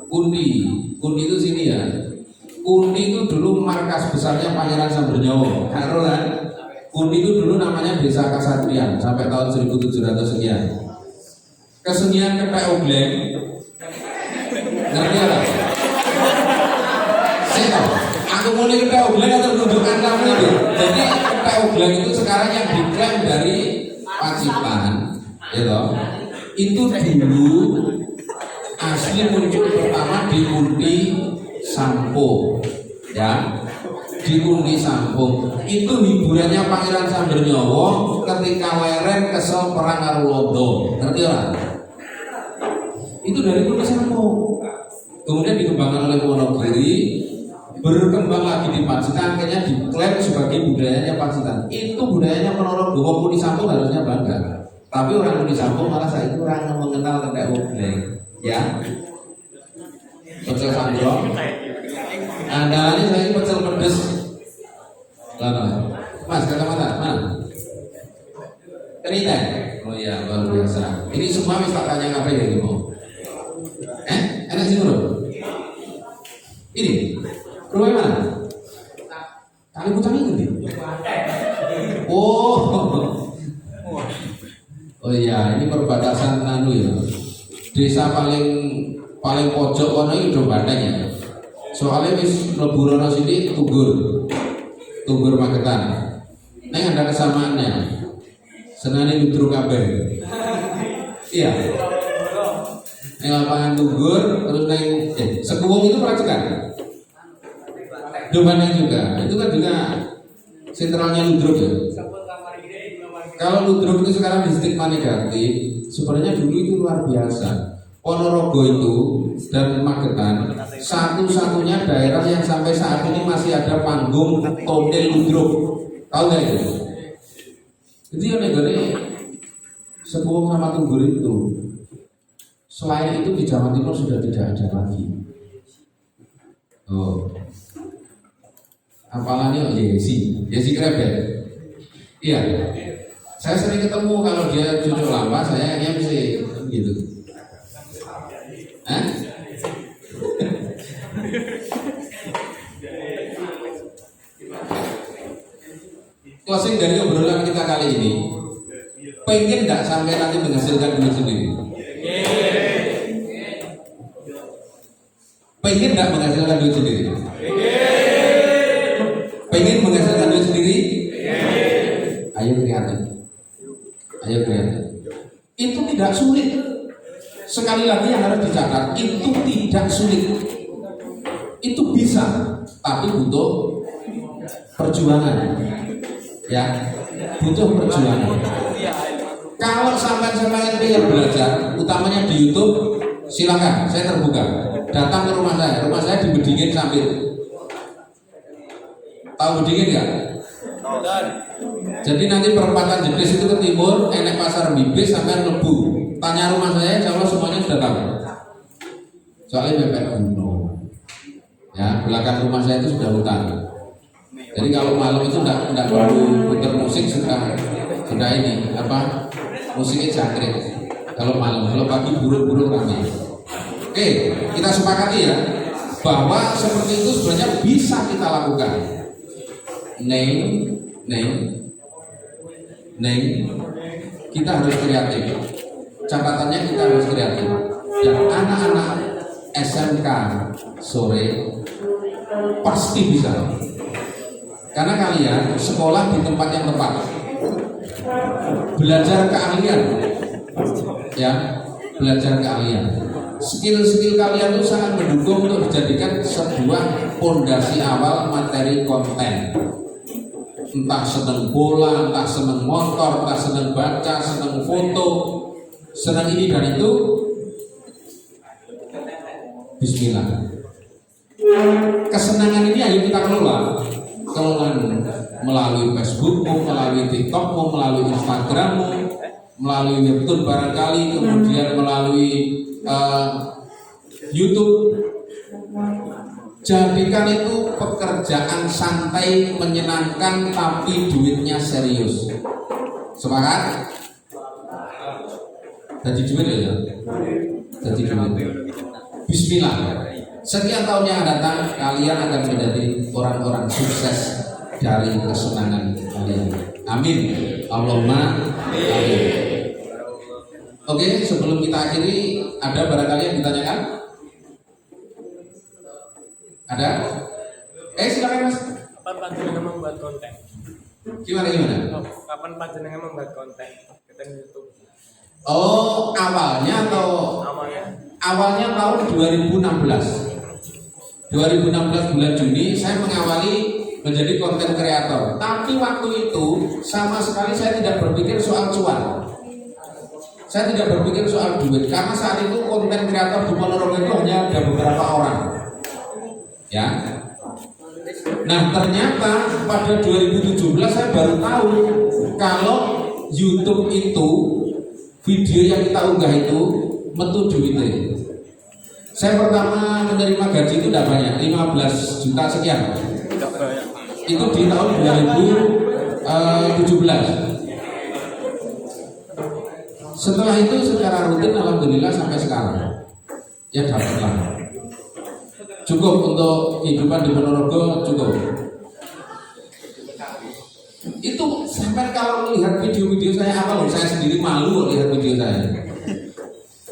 Kundi itu sini ya. Kundi itu dulu markas besarnya Pangeran Sambernyawa. Kan? Kundi itu dulu namanya Desa Kasatrian sampai tahun 1700 sekian. Kesenian ketek ogleng, ngerti apa? Aku mulai ketek ogleng atau tunjukkan kamu itu. Jadi ketek ogleng itu sekarang yang diklaim dari Pacitan, ya toh. Itu dulu asli muncul pertama di Kundi Sampo, ya. Di Kundi Sampo itu hiburannya Pangeran Sambernyawa ketika leren kesel perang karo Londo, ngerti ora? Itu dari Kundi Sampo. Kemudian dikembangkan oleh Wonogiri, berkembang lagi di Pacitan, akhirnya diklaim sebagai budayanya Pacitan. Itu budayanya Ponorogo. Kundi Sampo harusnya bangga. Tapi orang Kundi Sampo malah saya itu orang mengenal ketek ogleng, ya. Pecel sandro. Andalannya saya pecel pedes. Mas, kacamata, mana? Cerita. Oh iya, luar biasa. Ini semua tak tanya apa ya mau? Enak sih bro. Ini rumah mana? Kali Pucang ini. Oh iya, ini perbatasan anu ya. Desa paling pojok kono iki do Bandeng ya. Soalnya wis mlebu rono sini Tunggur Magetan. Neng ada kesamaannya. Senane ludruk kabeh. Iya. Neng lapangan Tunggur terus neng Sekuwung itu Pracekan. Do Bandeng juga. Itu kan juga sentralnya ludruk ya. Kalau ludruk itu sekarang di stigma negatif, sebenarnya dulu itu luar biasa. Ponorogo itu dan Magetan satu-satunya daerah yang sampai saat ini masih ada panggung tondel ludruk. Tahu nggak itu? Jadi yang negara Sekuwung sama Tunggur itu, selain itu di Jawa Timur sudah tidak ada lagi. Oh, apalagi Yesi Krebet. Iya. Saya sering ketemu kalau dia cucuk lama, saya MC gitu. Closing dari obrolan kita kali ini, pengen nggak sampai nanti menghasilkan duit sendiri? Pengen nggak menghasilkan duit sendiri? Pengen menghasilkan duit sendiri? Ayo kreatif. Itu tidak sulit. Sekali lagi yang harus dicatat, itu tidak sulit. Itu bisa, tapi butuh perjuangan. Ya, butuh perjuangan. Kalau sampai ingin belajar, utamanya di YouTube, silakan, saya terbuka. Datang ke rumah saya di Bedingin Sambil. Tahu Bedingin nggak? Jadi nanti perempatan Jedes itu ke timur, enek pasar Bibis sampai Lebu. Tanya rumah saya, insya Allah semuanya sudah tahu. Soalnya mepet gunung. Ya, belakang rumah saya itu sudah hutan. Jadi kalau malam itu tidak perlu putar musik, sudah ini apa? Musiknya jangkrik. Kalau malam, kalau pagi burung-burung ramai. Oke, kita sepakati ya bahwa seperti itu sebenarnya bisa kita lakukan. Kita harus kreatif. Catatannya kita harus kreatif. Dan anak-anak SMK sore pasti bisa. Karena kalian sekolah di tempat yang tepat, belajar keahlian, ya, belajar keahlian. Skill-skill kalian itu sangat mendukung untuk dijadikan sebuah pondasi awal materi konten. Entah seneng bola, entah seneng motor, entah seneng baca, seneng foto, seneng ini dan itu, bismillah. Kesenangan ini ayo kita kelola melalui Facebookmu, melalui TikTokmu, melalui Instagrammu, melalui webtoon barangkali, kemudian melalui YouTube. Jadikan itu pekerjaan santai, menyenangkan, tapi duitnya serius. Sepakat? Jadi duit ya? Jadi duit. Bismillah. Sekian tahun yang datang, kalian akan menjadi orang-orang sukses dari kesenangan kalian. Amin. Allahumma amin. Oke, sebelum kita akhiri, ada barangkali yang ditanyakan? Ada? Silakan Mas. Kapan panjenengan membuat konten? Gimana? Kapan panjenengan membuat konten YouTube? Oh, awalnya tahun 2016. 2016 bulan Juni saya mengawali menjadi konten kreator. Tapi waktu itu sama sekali saya tidak berpikir soal cuan. Saya tidak berpikir soal duit karena saat itu konten kreator di Ponorogo itu hanya ada beberapa orang. Ya. Nah, ternyata pada 2017 saya baru tahu kalau YouTube itu video yang kita unggah itu metu duitnya. Saya pertama menerima gaji itu tidak banyak, 15 juta sekian. Itu di tahun 2017. Setelah itu secara rutin alhamdulillah sampai sekarang ya dapatlah. Cukup untuk kehidupan di Ponorogo, cukup. Itu sampai kalau melihat video-video saya awal, saya sendiri malu lihat video saya.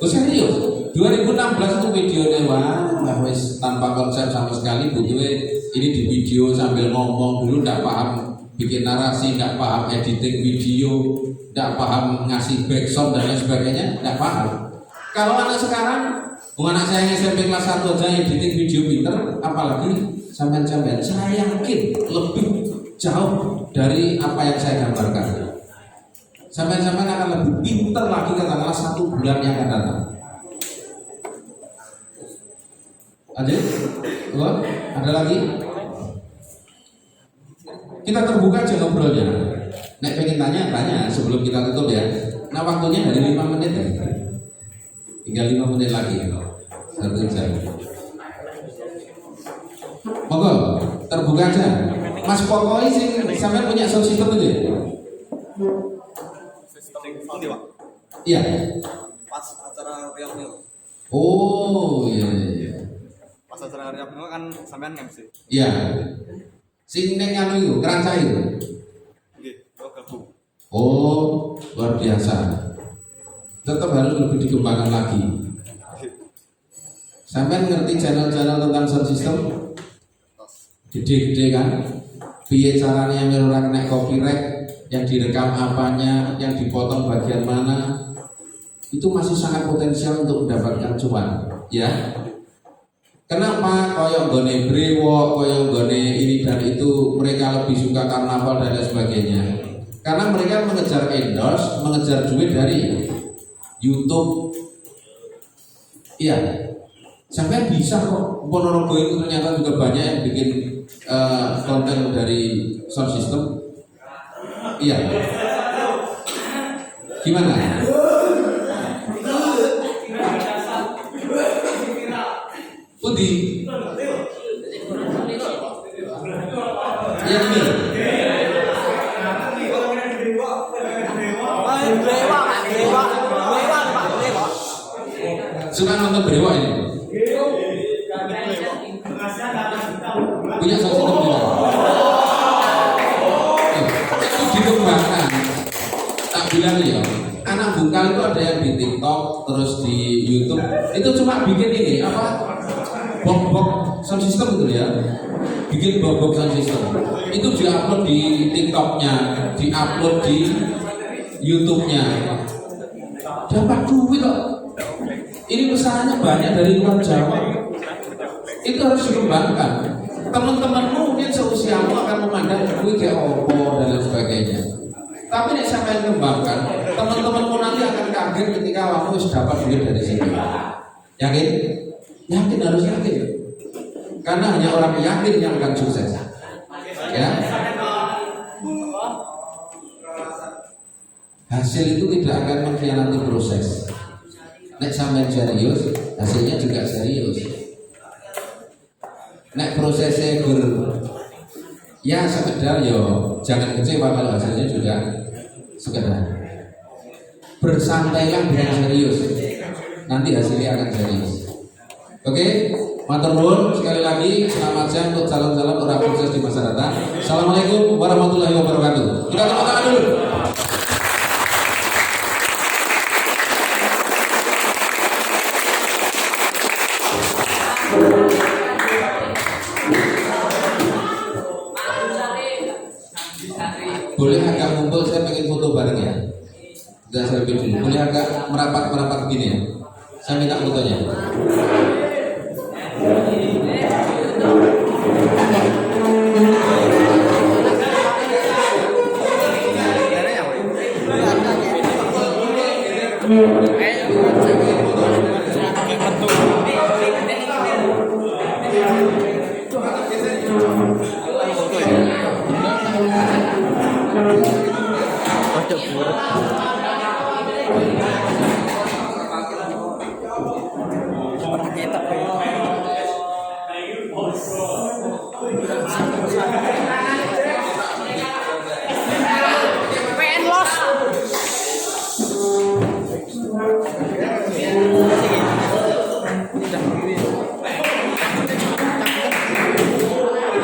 Serius, 2016 itu videonya wah wis tanpa konsep sama sekali, butuhnya ini di video sambil ngomong dulu, tidak paham bikin narasi, tidak paham editing video, tidak paham ngasih backsound dan lain sebagainya, tidak paham. Kalau anak sekarang, anak saya yang SMP kelas 1 aja editing video pinter, apalagi sampean-sampean, saya yakin lebih jauh dari apa yang saya gambarkan. Sampean-sampean akan lebih pinter lagi katakanlah 1 bulan yang akan datang. Ada lagi? Kita terbuka aja ngobrolnya. Nek pengen tanya sebelum kita tutup ya. Nah waktunya dari 5 menit ya. Tinggal 5 menit lagi. 1 jam. Monggo, terbuka aja. Mas pokoknya sih sampai punya sound system itu ya? Sistem Pak. Iya. Pas acara Riau Mil. Oh iya. Pas acara Riau Mil kan sampean MC. Iya. Sing ning anu iku, keranca iku. Nggih, gabung. Oh, luar biasa. Tetap harus lebih dikembangkan lagi. Sampai ngerti channel-channel tentang sound system? Gede-gede kan? Piye caranya yang ora kena copyright, yang direkam apanya, yang dipotong bagian mana? Itu masih sangat potensial untuk mendapatkan cuan, ya. Kenapa koyok gone brewok, koyok gone ini dan itu mereka lebih suka karnaval dan lain sebagainya? Karena mereka mengejar endorse, mengejar duit dari YouTube. Iya, sampai bisa kok. Ponorogo itu ternyata juga banyak yang bikin konten dari sound system. Iya. Gimana? Putih. Ya ini. Suka nonton brewok ini? Punya sound system juga. Itu dikembangkan. Tak bilang ya, anak Bungkal itu ada yang di TikTok, terus di YouTube. Itu cuma bikin ini apa? Box sound system gitu ya. Bikin box sound system. Itu diupload di TikToknya, diupload di YouTube-nya. Dapat duit kok. Ini pesanannya banyak dari luar Jawa. Itu harus dikembangkan. Teman-temanmu mungkin seusiamu akan memandang gue kayak opo dan lain sebagainya. Tapi nek sampai kembangkan, teman-temanmu nanti akan kaget ketika kamu sudah dapat duit dari sini. Yakin? Yakin, harus yakin. Karena hanya orang yakin yang akan sukses. Ya. Hasil itu tidak akan mengkhianati proses. Nek sampai serius, hasilnya juga serius. Nek prosesnya ya sekedar yo, jangan kecewa kalau hasilnya juga sekedar. Bersantailah dengan serius, nanti hasilnya akan serius. Oke, matur nuwun sekali lagi, selamat siang untuk calon-calon orang sukses di masa datang. Assalamualaikum warahmatullahi wabarakatuh. Kita tepuk tangan dulu. Boleh agak ngumpul, saya pengen foto bareng ya. Udah selfie dulu. Boleh agak merapat begini ya. Saya minta fotonya. Kita